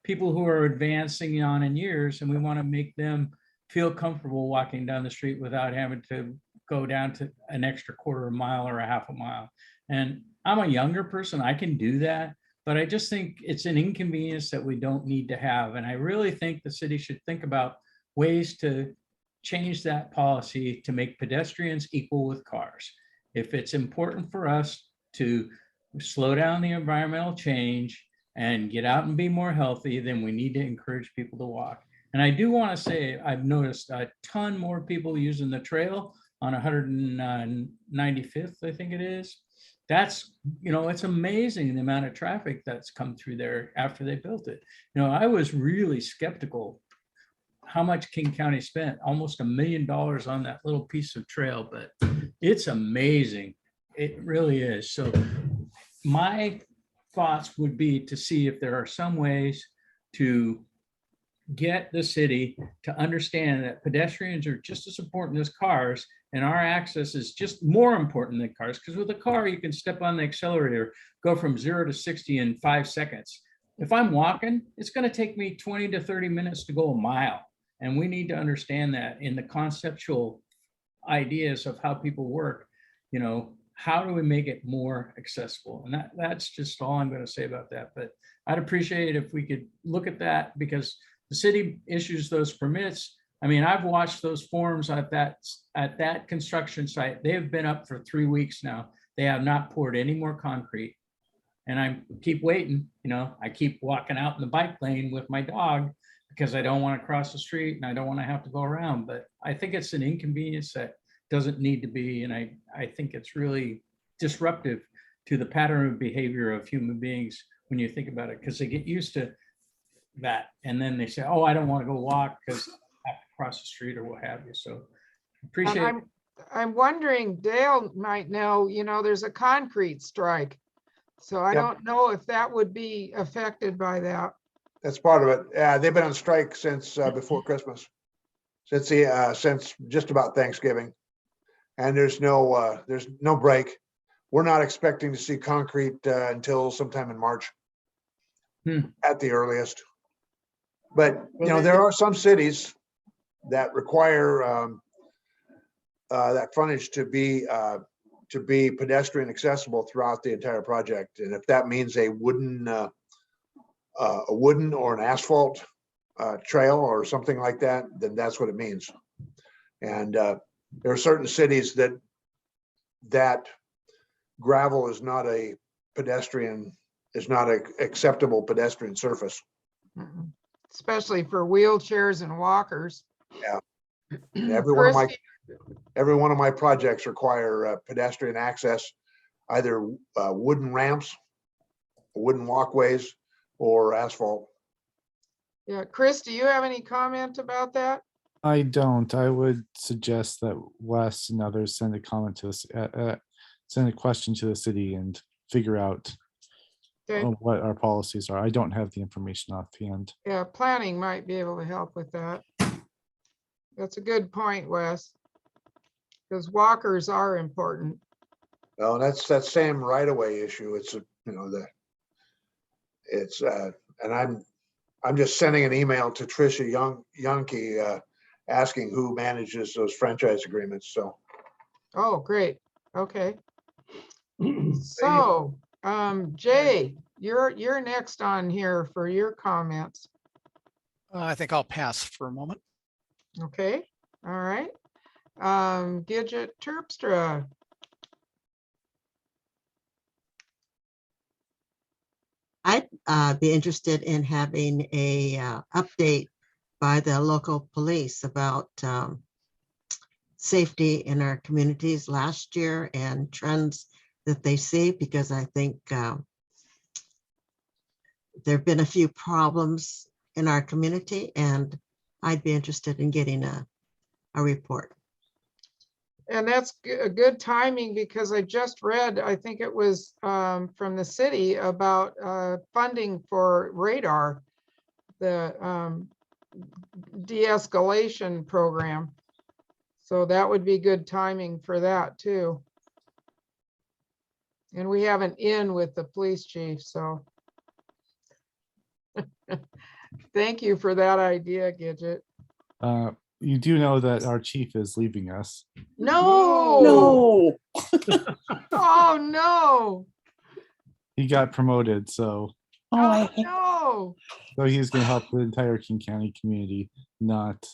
[SPEAKER 4] people who are advancing on in years, and we want to make them feel comfortable walking down the street without having to go down to an extra quarter mile or a half a mile. And I'm a younger person, I can do that, but I just think it's an inconvenience that we don't need to have. And I really think the city should think about ways to change that policy to make pedestrians equal with cars. If it's important for us to slow down the environmental change and get out and be more healthy, then we need to encourage people to walk. And I do want to say, I've noticed a ton more people using the trail on 195th, I think it is. That's, it's amazing the amount of traffic that's come through there after they built it. I was really skeptical how much King County spent, almost $1 million on that little piece of trail, but it's amazing. It really is. So my thoughts would be to see if there are some ways to get the city to understand that pedestrians are just as important as cars, and our access is just more important than cars, because with a car, you can step on the accelerator, go from 0 to 60 in 5 seconds. If I'm walking, it's going to take me 20 to 30 minutes to go a mile. And we need to understand that in the conceptual ideas of how people work, how do we make it more accessible? And that's just all I'm going to say about that. But I'd appreciate it if we could look at that, because the city issues those permits. I mean, I've watched those forms at that construction site. They have been up for 3 weeks now. They have not poured any more concrete. And I keep waiting, I keep walking out in the bike lane with my dog because I don't want to cross the street and I don't want to have to go around. But I think it's an inconvenience that doesn't need to be. And I think it's really disruptive to the pattern of behavior of human beings when you think about it, because they get used to that. And then they say, oh, I don't want to go walk because I have to cross the street or what have you. So appreciate it.
[SPEAKER 1] I'm wondering, Dale might know, there's a concrete strike. So I don't know if that would be affected by that.
[SPEAKER 3] That's part of it. Yeah, they've been on strike since before Christmas, since just about Thanksgiving, and there's no break. We're not expecting to see concrete until sometime in March, at the earliest. But there are some cities that require that frontage to be pedestrian accessible throughout the entire project, and if that means a wooden or an asphalt trail or something like that, then that's what it means. And there are certain cities that gravel is not a acceptable pedestrian surface.
[SPEAKER 1] Especially for wheelchairs and walkers.
[SPEAKER 3] Yeah. And every one of my projects require pedestrian access, either wooden ramps, wooden walkways, or asphalt.
[SPEAKER 1] Yeah, Chris, do you have any comment about that?
[SPEAKER 10] I don't. I would suggest that Wes and others send a comment to us, send a question to the city and figure out what our policies are. I don't have the information offhand.
[SPEAKER 1] Yeah, planning might be able to help with that. That's a good point, Wes. Because walkers are important.
[SPEAKER 3] Well, that's that same right-of-way issue. It's and I'm just sending an email to Tricia Youngke asking who manages those franchise agreements. So.
[SPEAKER 1] Oh, great. Okay. So, Jay, you're next on here for your comments.
[SPEAKER 17] I think I'll pass for a moment.
[SPEAKER 1] Okay. All right. Gidget Terpstra.
[SPEAKER 18] I'd be interested in having a update by the local police about safety in our communities last year and trends that they see, because I think there have been a few problems in our community, and I'd be interested in getting a report.
[SPEAKER 1] And that's a good timing, because I just read, I think it was from the city, about funding for radar, the de-escalation program. So that would be good timing for that too. And we have an in with the police chief, so. Thank you for that idea, Gidget.
[SPEAKER 10] You do know that our chief is leaving us.
[SPEAKER 1] No. Oh, no.
[SPEAKER 10] He got promoted, so.
[SPEAKER 1] Oh, no.
[SPEAKER 10] So he's going to help the entire King County community, not.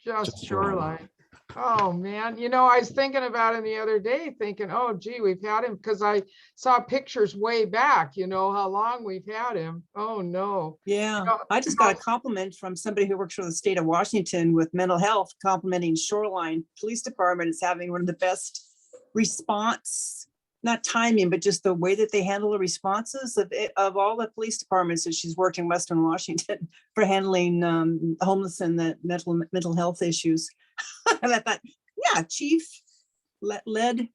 [SPEAKER 1] Just Shoreline. Oh, man. You know, I was thinking about him the other day, thinking, oh, gee, we've had him, because I saw pictures way back, you know, how long we've had him. Oh, no.
[SPEAKER 2] Yeah,
[SPEAKER 1] No,
[SPEAKER 2] I just got a compliment from somebody who works for the state of Washington with mental health, complimenting Shoreline Police Department as having one of the best response, not timing, but just the way that they handle the responses of all the police departments that she's worked in Western Washington for handling homeless and the mental health issues. And I thought, yeah, Chief Ledford.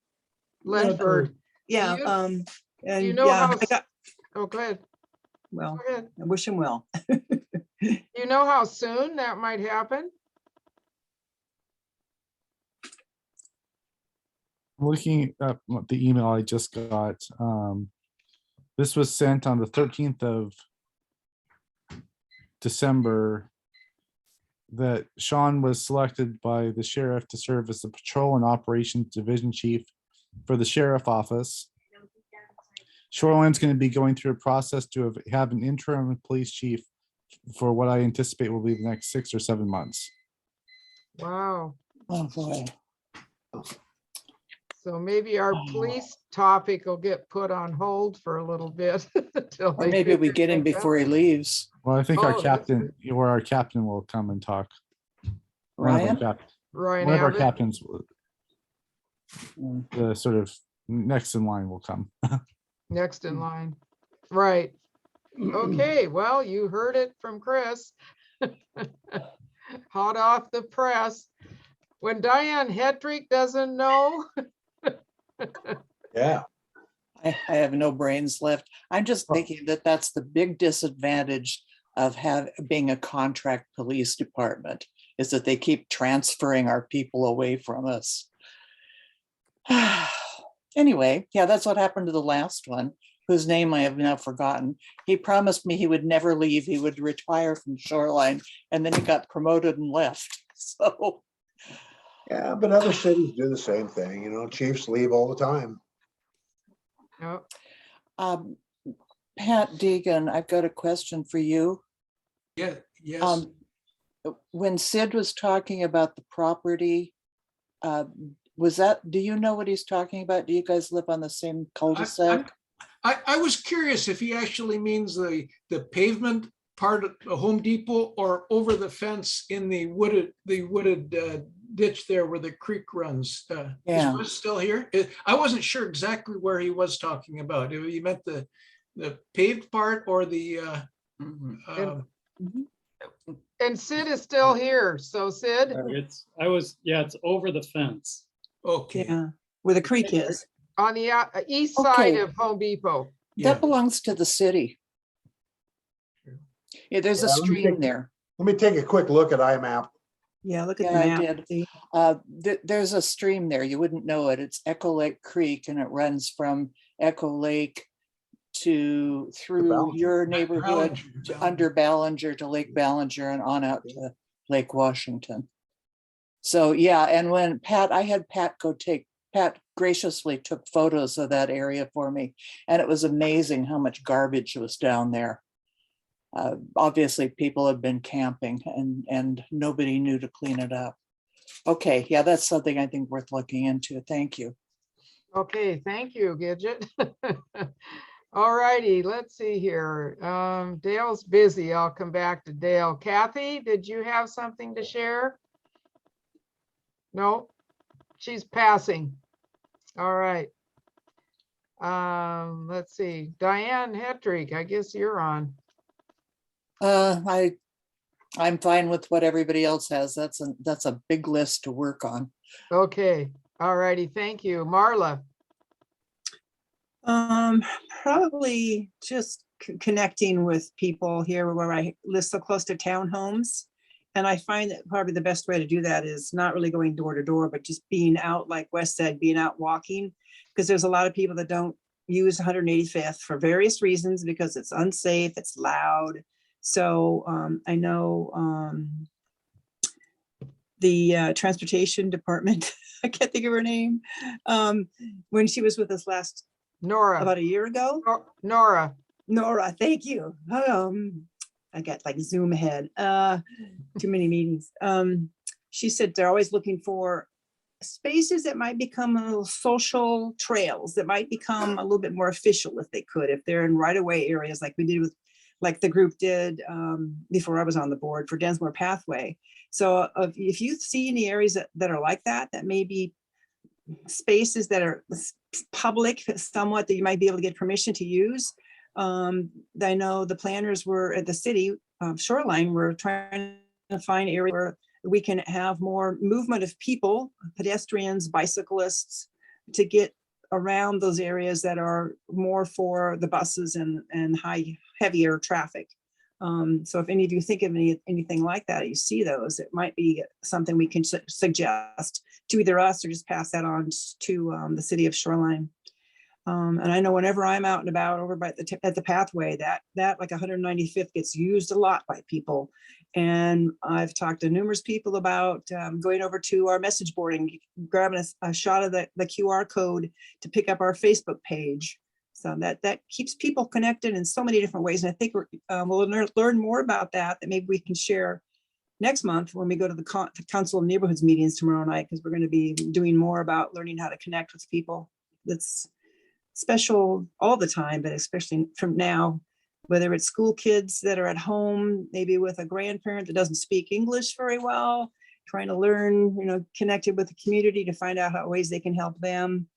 [SPEAKER 2] Yeah.
[SPEAKER 1] Do you-
[SPEAKER 2] And
[SPEAKER 1] Do you know
[SPEAKER 2] yeah,
[SPEAKER 1] how,
[SPEAKER 2] I got,
[SPEAKER 1] oh, go ahead.
[SPEAKER 2] well,
[SPEAKER 1] Go ahead.
[SPEAKER 2] I wish him well.
[SPEAKER 1] Do you know how soon that might happen?
[SPEAKER 10] Looking at the email I just got, this was sent on the 13th of December, that Sean was selected by the sheriff to serve as the Patrol and Operations Division Chief for the Sheriff Office. Shoreline's going to be going through a process to have an interim police chief for what I anticipate will be the next 6 or 7 months.
[SPEAKER 1] Wow.
[SPEAKER 2] Oh, boy.
[SPEAKER 1] So maybe our police topic will get put on hold for a little bit. Or
[SPEAKER 19] maybe we get him before he leaves.
[SPEAKER 10] Well, I think our
[SPEAKER 1] Oh, that's
[SPEAKER 10] captain, or our captain will come and talk. One of our
[SPEAKER 19] Ryan?
[SPEAKER 1] Ryan
[SPEAKER 10] One of our
[SPEAKER 1] Abbott?
[SPEAKER 10] captains, the sort of next in line will come.
[SPEAKER 1] Next in line. Right. Okay, well, you heard it from Chris. Hot off the press. When Diane Hetrick doesn't know.
[SPEAKER 3] Yeah.
[SPEAKER 19] I have no brains left. I'm just thinking that that's the big disadvantage of being a contract police department, is that they keep transferring our people away from us. Anyway, yeah, that's what happened to the last one, whose name I have now forgotten. He promised me he would never leave. He would retire from Shoreline, and then he got promoted and left. So.
[SPEAKER 3] Yeah, but other cities do the same thing, you know, chiefs leave all the time.
[SPEAKER 1] Yep.
[SPEAKER 19] Pat Deegan, I've got a question for you.
[SPEAKER 12] Yeah, yes.
[SPEAKER 19] When Sid was talking about the property, do you know what he's talking about? Do you guys live on the same cul-de-sac?
[SPEAKER 12] I was curious if he actually means the pavement part of the Home Depot or over the fence in the wooded ditch there where the creek runs.
[SPEAKER 19] Yeah.
[SPEAKER 12] Is Wes still here? I wasn't sure exactly where he was talking about. If he meant the paved part or the
[SPEAKER 1] And Sid is still here. So Sid,
[SPEAKER 6] It's over the fence.
[SPEAKER 12] okay.
[SPEAKER 2] Yeah, where the creek is.
[SPEAKER 1] on the east side of Home Depot.
[SPEAKER 19] That belongs to the city. Yeah, there's a stream there.
[SPEAKER 3] Let me take a quick look at IMAP.
[SPEAKER 2] Yeah, look at
[SPEAKER 19] Yeah,
[SPEAKER 2] the
[SPEAKER 19] I
[SPEAKER 2] map.
[SPEAKER 19] did. There's a stream there. You wouldn't know it. It's Echo Lake Creek, and it runs from Echo Lake through your neighborhood, under Ballinger to Lake Ballinger, and on out to Lake Washington. So yeah, and when I had Pat graciously took photos of that area for me, and it was amazing how much garbage was down there. Obviously people had been camping and nobody knew to clean it up. Okay, yeah, that's something I think worth looking into. Thank you.
[SPEAKER 1] Okay, thank you, Gidget. All righty, let's see here. Dale's busy. I'll come back to Dale. Kathy, did you have something to share? No, she's passing. All right. Let's see. Diane Hetrick, I guess you're on.
[SPEAKER 19] I'm fine with what everybody else has. That's a big list to work on.
[SPEAKER 1] Okay, all righty, thank you. Marla.
[SPEAKER 2] Probably just connecting with people here where I live so close to townhomes. And I find that probably the best way to do that is not really going door to door, but just being out, like Wes said, being out walking, because there's a lot of people that don't use 185th for various reasons, because it's unsafe, it's loud. So I know the transportation department, I can't think of her name, when she was with us about a year ago.
[SPEAKER 1] Nora,
[SPEAKER 2] thank you. I got like Zoom ahead, too many meetings. she said they're always looking for spaces that might become a little social trails, that might become a little bit more official if they could, if they're in right of way areas like we did with, like the group did before I was on the board for Densmore Pathway. So if you see any areas that are like that, that may be spaces that are public somewhat, that you might be able to get permission to use. I know the planners were at the city Shoreline, were trying to find areas where we can have more movement of people, pedestrians, bicyclists, to get around those areas that are more for the buses and heavier traffic. So if any of you think of anything like that, you see those, it might be something we can suggest to either us or just pass that on to the city of Shoreline. And I know whenever I'm out and about over by at the pathway, that like 195th gets used a lot by people. And I've talked to numerous people about going over to our message board and grabbing a shot of the QR code to pick up our Facebook page. So that keeps people connected in so many different ways. And I think we'll learn more about that maybe we can share next month when we go to the Council of Neighborhoods meetings tomorrow night, because we're going to be doing more about learning how to connect with people. That's special all the time, but especially from now, whether it's school kids that are at home, maybe with a grandparent that doesn't speak English very well, trying to learn, connected with the community to find out how ways they can help them,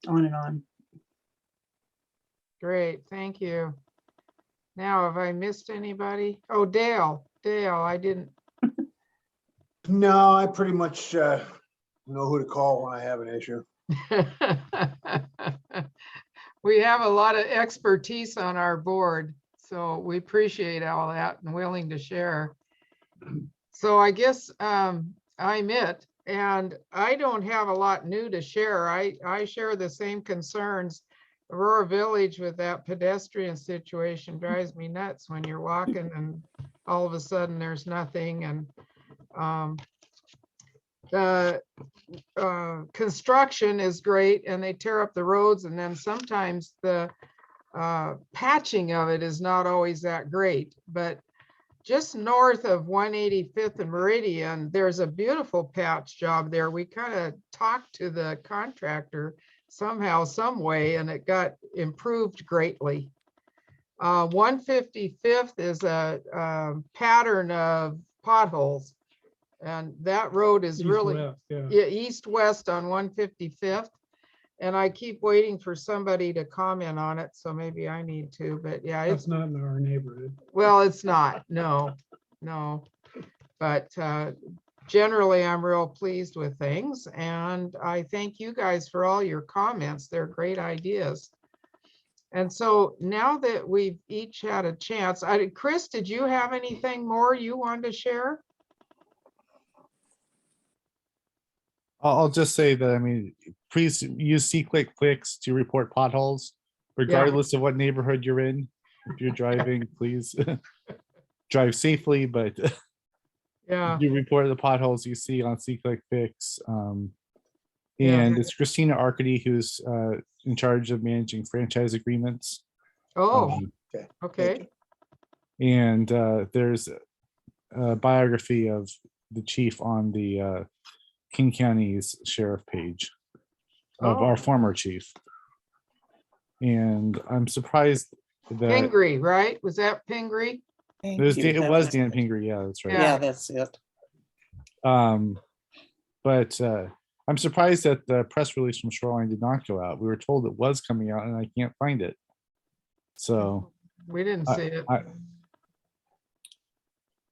[SPEAKER 2] on and on.
[SPEAKER 1] Great, thank you. Now, have I missed anybody? Oh, Dale, I didn't.
[SPEAKER 3] No, I pretty much know who to call when I have an issue.
[SPEAKER 1] We have a lot of expertise on our board, so we appreciate all that and willing to share. So I guess I'm it, and I don't have a lot new to share. I share the same concerns. Aurora Village with that pedestrian situation drives me nuts when you're walking and all of a sudden there's nothing. And construction is great and they tear up the roads, and then sometimes the patching of it is not always that great. But just north of 185th and Meridian, there's a beautiful patch job there. We kind of talked to the contractor somehow, some way, and it got improved greatly. 155th is a pattern of potholes, and that road is really east-west on 155th. And I keep waiting for somebody to comment on it, so maybe I need to, but yeah.
[SPEAKER 16] It's not in our neighborhood.
[SPEAKER 1] Well, it's not, no. But generally, I'm real pleased with things, and I thank you guys for all your comments. They're great ideas. And so now that we've each had a chance, Chris, did you have anything more you wanted to share?
[SPEAKER 10] I'll just say that, I mean, please use C-Click to report potholes, regardless of what neighborhood you're in. If you're driving, please drive safely, but
[SPEAKER 1] yeah,
[SPEAKER 10] you report the potholes you see on C-Click. And it's Christina Arcady who's in charge of managing franchise agreements.
[SPEAKER 1] Oh, okay.
[SPEAKER 10] And there's a biography of the chief on the King County's sheriff page of our former chief. And I'm surprised that
[SPEAKER 1] Pingree, right? Was that Pingree?
[SPEAKER 10] it was Dan Pingree. Yeah, that's right.
[SPEAKER 19] Yeah, that's it.
[SPEAKER 10] But I'm surprised that the press release from Shoreline did not go out. We were told it was coming out and I can't find it. So
[SPEAKER 1] we didn't see it.
[SPEAKER 10] I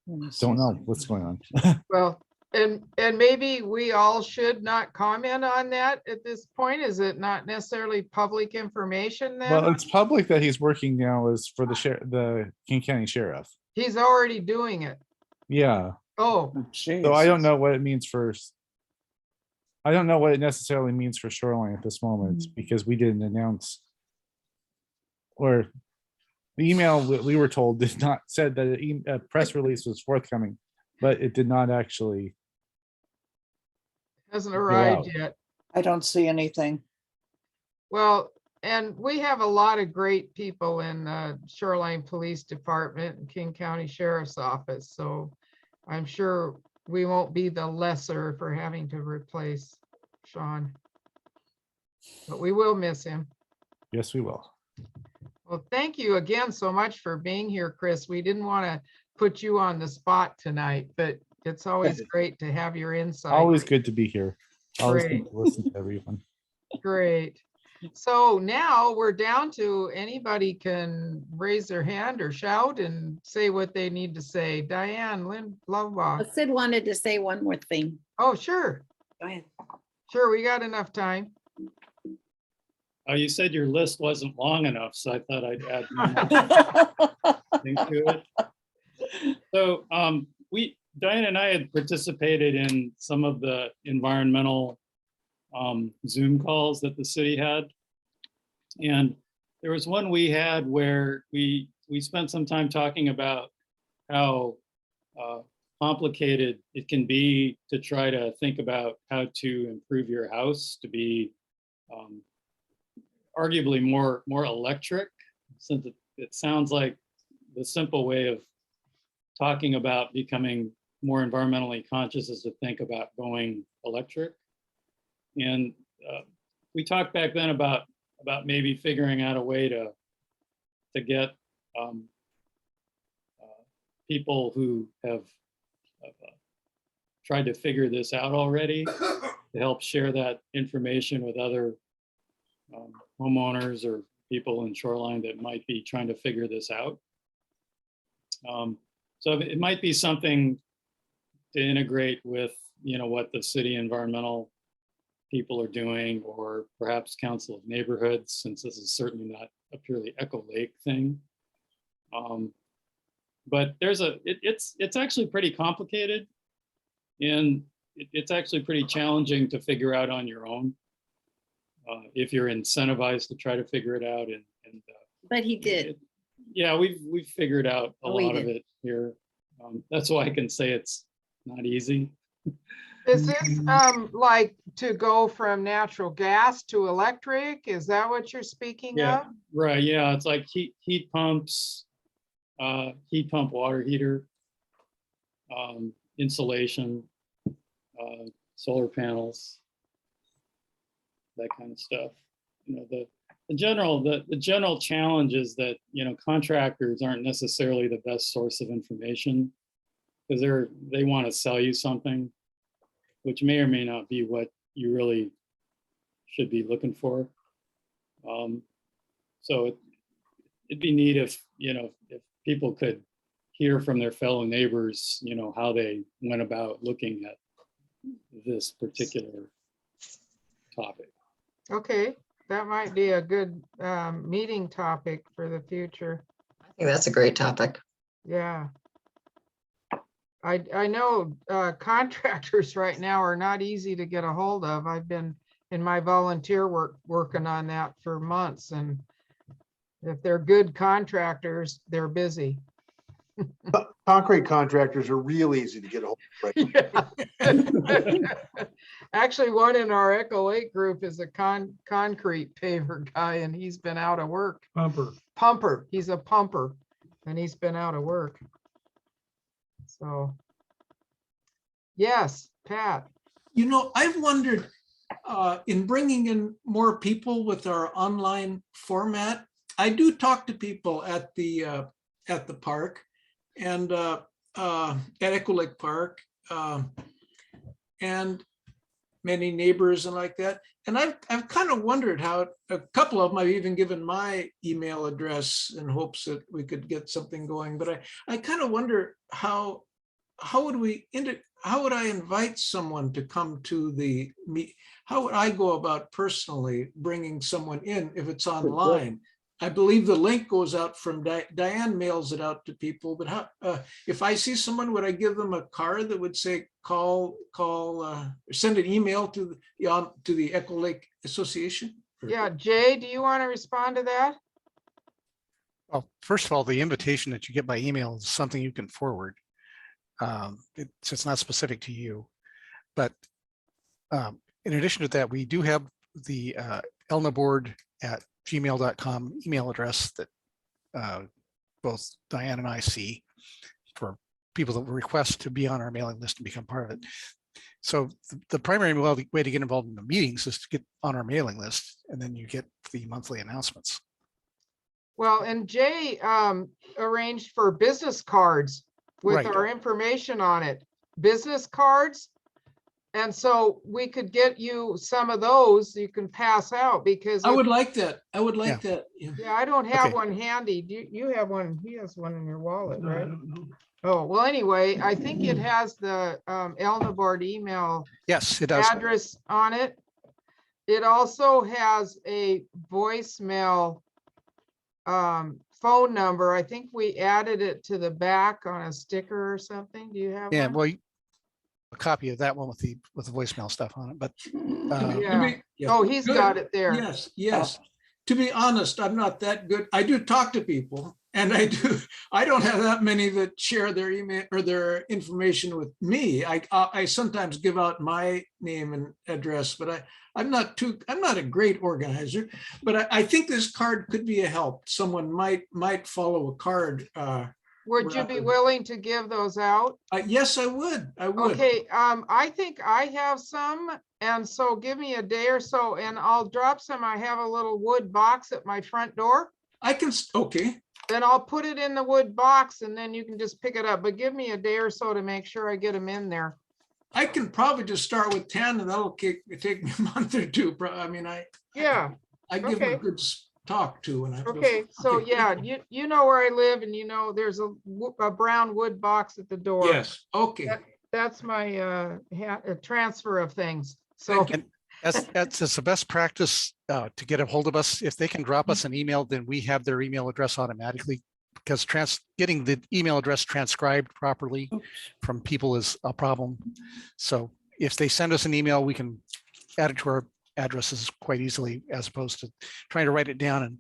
[SPEAKER 10] don't know what's going on.
[SPEAKER 1] Well, and maybe we all should not comment on that at this point. Is it not necessarily public information then?
[SPEAKER 10] Well, it's public that he's working now is for the King County Sheriff.
[SPEAKER 1] He's already doing it.
[SPEAKER 10] Yeah.
[SPEAKER 1] Oh,
[SPEAKER 10] so I don't know what it means for. I don't know what it necessarily means for Shoreline at this moment because we didn't announce, or the email that we were told did not said that a press release was forthcoming, but it did not actually.
[SPEAKER 1] Hasn't arrived yet.
[SPEAKER 19] I don't see anything.
[SPEAKER 1] Well, and we have a lot of great people in the Shoreline Police Department and King County Sheriff's Office. So I'm sure we won't be the lesser for having to replace Sean. But we will miss him.
[SPEAKER 10] Yes, we will.
[SPEAKER 1] Well, thank you again so much for being here, Chris. We didn't want to put you on the spot tonight, but it's always great to have your insight.
[SPEAKER 10] Always good to be here. Always
[SPEAKER 1] Great.
[SPEAKER 10] good to listen to everyone.
[SPEAKER 1] Great. So now we're down to anybody can raise their hand or shout and say what they need to say. Diane, Lynn, Lovebach.
[SPEAKER 13] Sid wanted to say one more thing.
[SPEAKER 1] Oh, sure.
[SPEAKER 13] Go ahead.
[SPEAKER 1] Sure, we got enough time.
[SPEAKER 6] You said your list wasn't long enough, so I thought I'd add one more thing to it. So Diane and I had participated in some of the environmental Zoom calls that the city had. And there was one we had where we spent some time talking about how complicated it can be to try to think about how to improve your house to be arguably more electric, since it sounds like the simple way of talking about becoming more environmentally conscious is to think about going electric. And we talked back then about maybe figuring out a way to get people who have tried to figure this out already to help share that information with other homeowners or people in Shoreline that might be trying to figure this out. So it might be something to integrate with, what the city environmental people are doing, or perhaps Council of Neighborhoods, since this is certainly not a purely Echo Lake thing. But it's actually pretty complicated, and it's actually pretty challenging to figure out on your own if you're incentivized to try to figure it out.
[SPEAKER 13] But he did.
[SPEAKER 6] Yeah, we've figured out a lot of
[SPEAKER 13] did.
[SPEAKER 6] it here. That's why I can say it's not easy.
[SPEAKER 1] Is this like to go from natural gas to electric? Is that what you're speaking
[SPEAKER 6] Yeah,
[SPEAKER 1] of?
[SPEAKER 6] right. Yeah, it's like heat pumps, heat pump water heater, insulation, solar panels, that kind of stuff. The general challenge is that contractors aren't necessarily the best source of information, because they want to sell you something, which may or may not be what you really should be looking for. So it'd be neat if people could hear from their fellow neighbors, how they went about looking at this particular topic.
[SPEAKER 1] Okay, that might be a good meeting topic for the future.
[SPEAKER 20] I think that's a great topic.
[SPEAKER 1] Yeah. I know contractors right now are not easy to get a hold of. I've been in my volunteer work working on that for months, and if they're good contractors, they're busy.
[SPEAKER 3] Concrete contractors are real easy to get a hold of. Right?
[SPEAKER 1] Actually, one in our Echo Lake group is a concrete paver guy, and he's been out of work. Pumper. He's a pumper, and he's been out of work. So, yes, Pat.
[SPEAKER 12] I've wondered in bringing in more people with our online format. I do talk to people at the park and at Echo Lake Park and many neighbors and like that. And I've kind of wondered how a couple of them I've even given my email address in hopes that we could get something going. But I kind of wonder how would I invite someone to come to the meet? How would I go about personally bringing someone in if it's online? I believe the link goes out from Diane mails it out to people, but how, if I see someone, would I give them a card that would say, call, or send an email to the Echo Lake Association?
[SPEAKER 1] Yeah, Jay, do you want to respond to that?
[SPEAKER 17] Well, first of all, the invitation that you get by email is something you can forward. It's not specific to you, but in addition to that, we do have the elnaboard@gmail.com email address that both Diane and I see for people that request to be on our mailing list and become part of it. So the primary way to get involved in the meetings is to get on our mailing list, and then you get the monthly announcements.
[SPEAKER 1] Well, and Jay arranged for business cards with
[SPEAKER 17] Right.
[SPEAKER 1] our information on it, business cards. And so we could get you some of those you can pass out because
[SPEAKER 12] I would like that. I would like that. Yeah.
[SPEAKER 1] yeah, I don't have
[SPEAKER 17] Okay.
[SPEAKER 1] one handy. Do you have one? He has one in your wallet,
[SPEAKER 12] No, I
[SPEAKER 1] right?
[SPEAKER 12] don't know.
[SPEAKER 1] Oh, well, anyway, I think it has the Elna Board email
[SPEAKER 17] Yes, it does.
[SPEAKER 1] address on it. It also has a voicemail phone number. I think we added it to the back on a sticker or something. Do you have
[SPEAKER 17] Yeah,
[SPEAKER 1] one?
[SPEAKER 17] well, a copy of that one with the voicemail stuff on it, but
[SPEAKER 1] Yeah. Oh, he's got it there.
[SPEAKER 12] Yes, yes. To be honest, I'm not that good. I do talk to people, and I don't have that many that share their email or their information with me. I sometimes give out my name and address, but I'm not a great organizer, but I think this card could be a help. Someone might follow a card.
[SPEAKER 1] Would you be willing to give those out?
[SPEAKER 12] Yes, I would. I would.
[SPEAKER 1] Okay, I think I have some, and so give me a day or so and I'll drop some. I have a little wood box at my front door.
[SPEAKER 12] I can, okay.
[SPEAKER 1] Then I'll put it in the wood box and then you can just pick it up, but give me a day or so to make sure I get them in there.
[SPEAKER 12] I can probably just start with 10 and that'll take me a month or two. I mean,
[SPEAKER 1] Yeah.
[SPEAKER 12] I give them
[SPEAKER 1] Okay.
[SPEAKER 12] a good talk to. And
[SPEAKER 1] Okay, so yeah, you know where I live and you know there's a brown wood box at the door.
[SPEAKER 12] Yes, okay.
[SPEAKER 1] That's my transfer of things. So
[SPEAKER 17] and that's the best practice to get a hold of us. If they can drop us an email, then we have their email address automatically, because getting the email address transcribed properly from people is a problem. So if they send us an email, we can add it to our addresses quite easily, as opposed to trying to write it down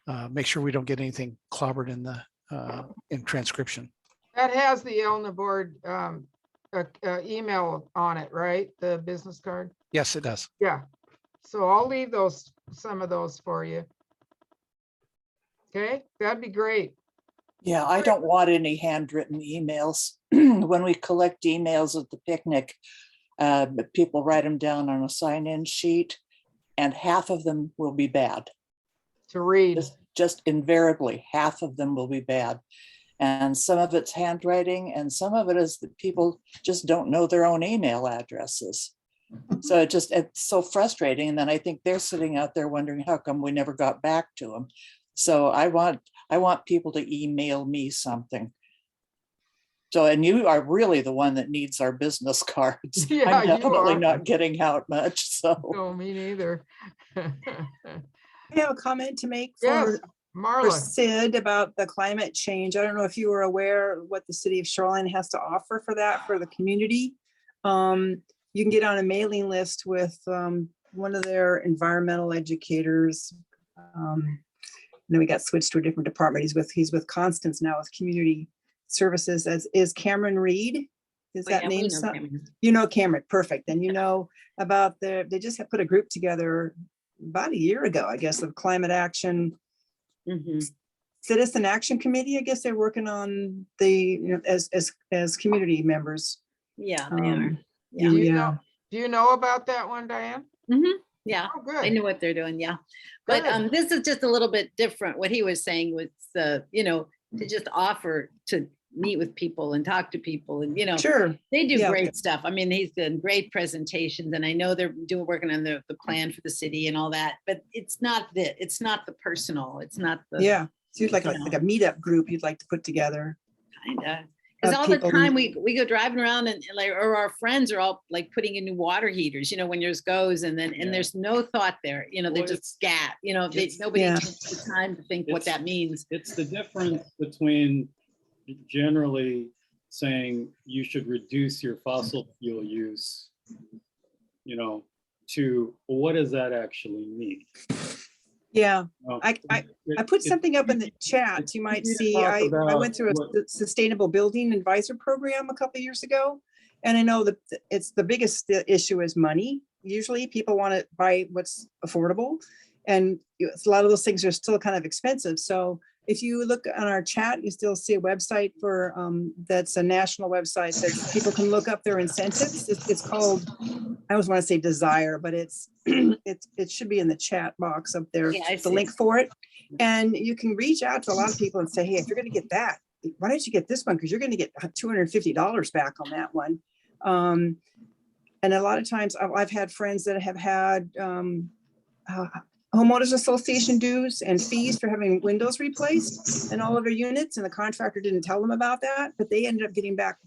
[SPEAKER 17] and make sure we don't get anything clobbered in the in transcription.
[SPEAKER 1] that has the Elna Board email on it, right? The business card.
[SPEAKER 17] Yes, it does.
[SPEAKER 1] Yeah. So I'll leave some of those for you. Okay, that'd be great.
[SPEAKER 19] Yeah, I don't want any handwritten emails. When we collect emails at the picnic, people write them down on a sign-in sheet, and half of them will be bad.
[SPEAKER 1] To read.
[SPEAKER 19] Just invariably, half of them will be bad. And some of it's handwriting, and some of it is that people just don't know their own email addresses. So it's so frustrating. And then I think they're sitting out there wondering how come we never got back to them. So I want people to email me something. So, and you are really the one that needs our business cards.
[SPEAKER 1] Yeah,
[SPEAKER 19] I'm
[SPEAKER 1] you
[SPEAKER 19] definitely
[SPEAKER 1] are.
[SPEAKER 19] not getting out much, so.
[SPEAKER 1] No, me neither.
[SPEAKER 2] I have a comment to make
[SPEAKER 1] Yes,
[SPEAKER 2] for
[SPEAKER 1] Marla.
[SPEAKER 2] Sid about the climate change. I don't know if you were aware of what the city of Shoreline has to offer for that, for the community. You can get on a mailing list with one of their environmental educators. Then we got switched to a different department. He's with Constance now with community services, as is Cameron Reed. Is
[SPEAKER 13] Oh,
[SPEAKER 2] that
[SPEAKER 13] yeah, we
[SPEAKER 2] name
[SPEAKER 13] know
[SPEAKER 2] something?
[SPEAKER 13] Cameron.
[SPEAKER 2] You know Cameron, perfect. And you know about they just have put a group together about a year ago, I guess, of climate action, citizen action committee. I guess they're working on the, as community members.
[SPEAKER 13] Yeah, they are.
[SPEAKER 1] Do you know about that one, Diane?
[SPEAKER 13] Yeah,
[SPEAKER 1] Oh,
[SPEAKER 13] I
[SPEAKER 1] good.
[SPEAKER 13] know what they're doing. Yeah. But
[SPEAKER 1] Good.
[SPEAKER 13] this is just a little bit different. What he was saying was to just offer to meet with people and talk to people and,
[SPEAKER 2] Sure.
[SPEAKER 13] they do
[SPEAKER 2] Yeah.
[SPEAKER 13] great stuff. I mean, he's done great presentations and I know they're working on the plan for the city and all that, but it's not the personal. It's not the.
[SPEAKER 2] Yeah. So you'd like
[SPEAKER 13] you
[SPEAKER 2] a
[SPEAKER 13] know.
[SPEAKER 2] meetup group you'd like to put together.
[SPEAKER 13] Kinda. Because
[SPEAKER 2] of
[SPEAKER 13] all the
[SPEAKER 2] people
[SPEAKER 13] time we go driving around and like, or our friends are all like putting in new water heaters, when yours goes and then, and there's no thought there, they
[SPEAKER 6] Well,
[SPEAKER 13] just scat, nobody
[SPEAKER 2] Yeah.
[SPEAKER 13] takes the time to think what that means.
[SPEAKER 6] It's the difference between generally saying you should reduce your fossil fuel use, to what does that actually mean?
[SPEAKER 2] Yeah,
[SPEAKER 6] Um,
[SPEAKER 2] I put something up in the chat. You might
[SPEAKER 6] easy to
[SPEAKER 2] see,
[SPEAKER 6] talk
[SPEAKER 2] I
[SPEAKER 6] about
[SPEAKER 2] went through
[SPEAKER 6] what-
[SPEAKER 2] a sustainable building advisor program a couple of years ago. And I know that it's the biggest issue is money. Usually people want to buy what's affordable. And a lot of those things are still kind of expensive. So if you look on our chat, you still see a website for, that's a national website that people can look up their incentives. It's called, I always want to say Desire, but it should be in the chat box up there,
[SPEAKER 14] Yeah, I
[SPEAKER 2] the
[SPEAKER 14] see
[SPEAKER 2] link
[SPEAKER 14] it.
[SPEAKER 2] for it. And you can reach out to a lot of people and say, hey, if you're going to get that, why don't you get this one? Because you're going to get $250 back on that one. And a lot of times I've had friends that have had homeowners association dues and fees for having windows replaced in all of their units, and the contractor didn't tell them about that, but they ended up getting back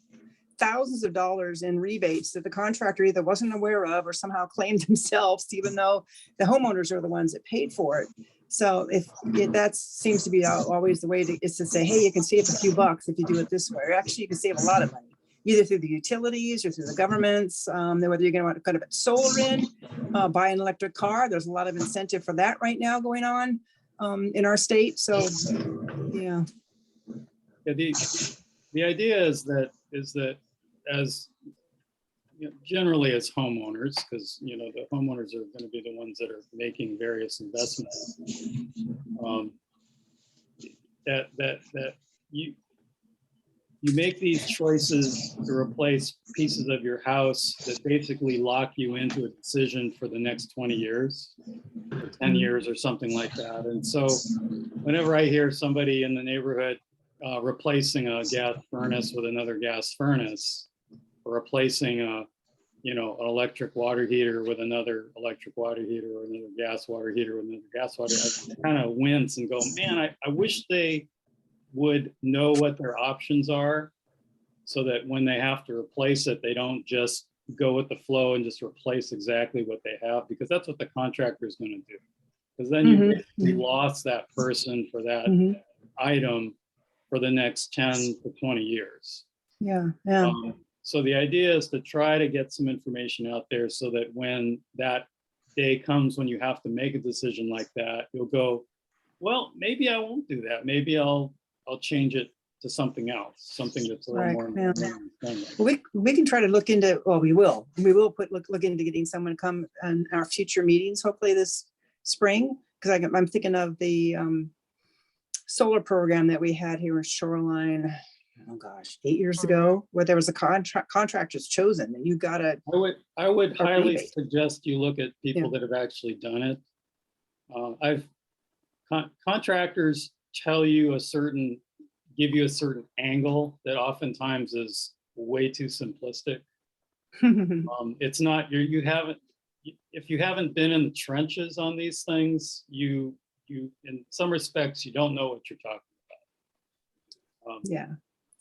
[SPEAKER 2] thousands of dollars in rebates that the contractor either wasn't aware of or somehow claimed themselves, even though the homeowners are the ones that paid for it. So that seems to be always the way is to say, hey, you can save a few bucks if you do it this way. Or actually, you can save a lot of money, either through the utilities or through the governments, whether you're going to want to put solar in, buy an electric car. There's a lot of incentive for that right now going on in our state. So, yeah.
[SPEAKER 6] The idea is that as generally as homeowners, because the homeowners are going to be the ones that are making various investments, that you make these choices to replace pieces of your house that basically lock you into a decision for the next 20 years, or 10 years or something like that. And so whenever I hear somebody in the neighborhood replacing a gas furnace with another gas furnace, or replacing an electric water heater with another electric water heater, or another gas water heater with another gas water heater, I kind of wince and go, man, I wish they would know what their options are, so that when they have to replace it, they don't just go with the flow and just replace exactly what they have, because that's what the contractor is going to do. Because then you basically lost that person for that item for the next 10 to 20 years.
[SPEAKER 2] Yeah.
[SPEAKER 6] So the idea is to try to get some information out there so that when that day comes when you have to make a decision like that, you'll go, well, maybe I won't do that. Maybe I'll change it to something else, something that's a little more.
[SPEAKER 2] Well, we can try to look into, well, we will look into getting someone to come on our future meetings, hopefully this spring, because I'm thinking of the solar program that we had here in Shoreline, oh gosh, 8 years ago, where there was a contractors chosen, and you gotta.
[SPEAKER 6] I would highly suggest you look at people that have actually done it. Contractors tell you give you a certain angle that oftentimes is way too simplistic. It's not, if you haven't been in the trenches on these things, you in some respects, you don't know what you're talking about.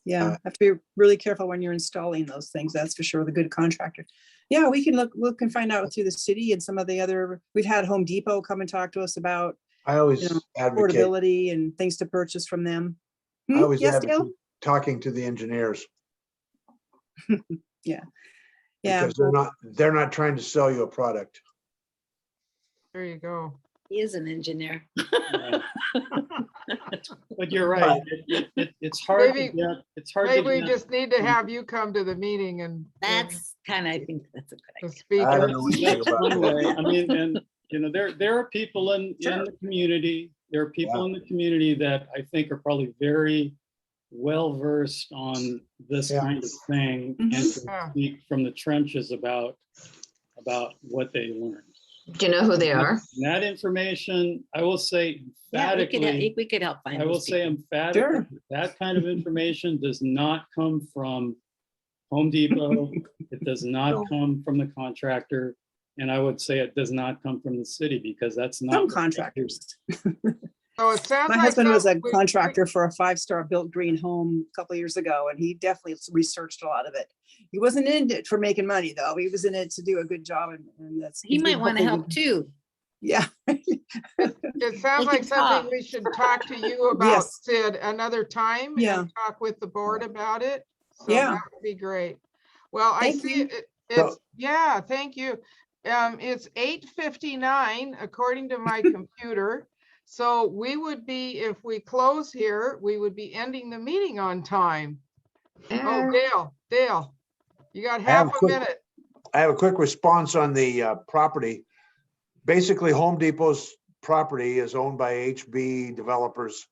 [SPEAKER 2] Yeah, have to be really careful when you're installing those things. That's for sure. The good contractor. Yeah, we can look and find out through the city and some of the other. We've had Home Depot come and talk to us about.
[SPEAKER 3] I always advocate
[SPEAKER 2] affordability and things to purchase from them.
[SPEAKER 3] I always advocate talking to the engineers.
[SPEAKER 2] Yeah.
[SPEAKER 3] Because they're not trying to sell you a product.
[SPEAKER 1] There you go.
[SPEAKER 13] He is an engineer.
[SPEAKER 6] But you're right. It's hard to get. It's hard.
[SPEAKER 1] Maybe we just need to have you come to the meeting and.
[SPEAKER 13] That's kind of, I think that's a good idea.
[SPEAKER 1] Speaker.
[SPEAKER 3] I don't know anything about that.
[SPEAKER 6] I mean, and there are people in the community. There are people in the community that I think are probably very well versed on this kind of thing and can speak from the trenches about what they learned.
[SPEAKER 20] Do you know who they are?
[SPEAKER 6] That information, I will say emphatically.
[SPEAKER 13] We could help find.
[SPEAKER 6] I will say emphatically, that kind of information does not come from Home Depot. It does not come from the contractor. And I would say it does not come from the city, because that's not.
[SPEAKER 2] Some contractors.
[SPEAKER 1] So it sounds
[SPEAKER 2] My
[SPEAKER 1] like
[SPEAKER 2] husband was a contractor for a 5-star built green home a couple of years ago, and he definitely researched a lot of it. He wasn't in it for making money, though. He was in it to do a good job, and that's.
[SPEAKER 13] He might want to help too.
[SPEAKER 2] Yeah.
[SPEAKER 1] It sounds like something we should talk to you about, Sid, another time. And talk with the board about it. So that would be great. Well, I see it's thank you. It's 8:59 according to my computer. So we would be, if we close here, we would be ending the meeting on time. Oh, Dale, you got half a minute.
[SPEAKER 3] I have a quick response on the property. Basically, Home Depot's property is owned by HB developers.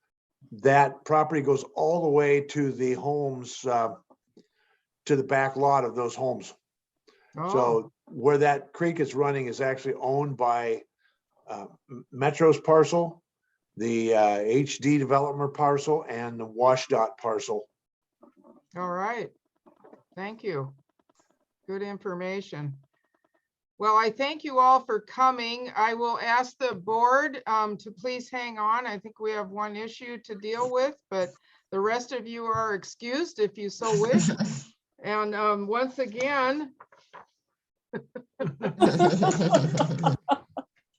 [SPEAKER 3] that property goes all the way to the homes, to the back lot of those homes.
[SPEAKER 1] Oh,
[SPEAKER 3] So where that creek is running is actually owned by Metro's parcel, the HD development parcel, and the WashDOT parcel.
[SPEAKER 1] all right. Thank you. Good information. Well, I thank you all for coming. I will ask the board to please hang on. I think we have one issue to deal with, but the rest of you are excused if you so wish. And once again,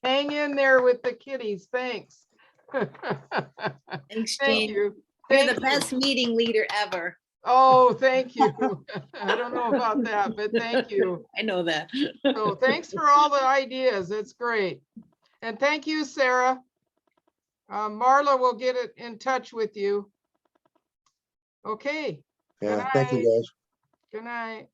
[SPEAKER 1] hang in there with the kitties. Thanks.
[SPEAKER 14] Thanks,
[SPEAKER 1] Thank
[SPEAKER 14] Jean.
[SPEAKER 1] you.
[SPEAKER 14] You're
[SPEAKER 1] Thank
[SPEAKER 14] the
[SPEAKER 1] you.
[SPEAKER 14] best meeting leader ever.
[SPEAKER 1] Oh, thank you. I don't know about that, but thank you.
[SPEAKER 14] I know that.
[SPEAKER 1] So thanks for all the ideas. It's great. And thank you, Sarah. Marla will get it in touch with you. Okay.
[SPEAKER 3] Yeah, thank you, guys.
[SPEAKER 1] Good night.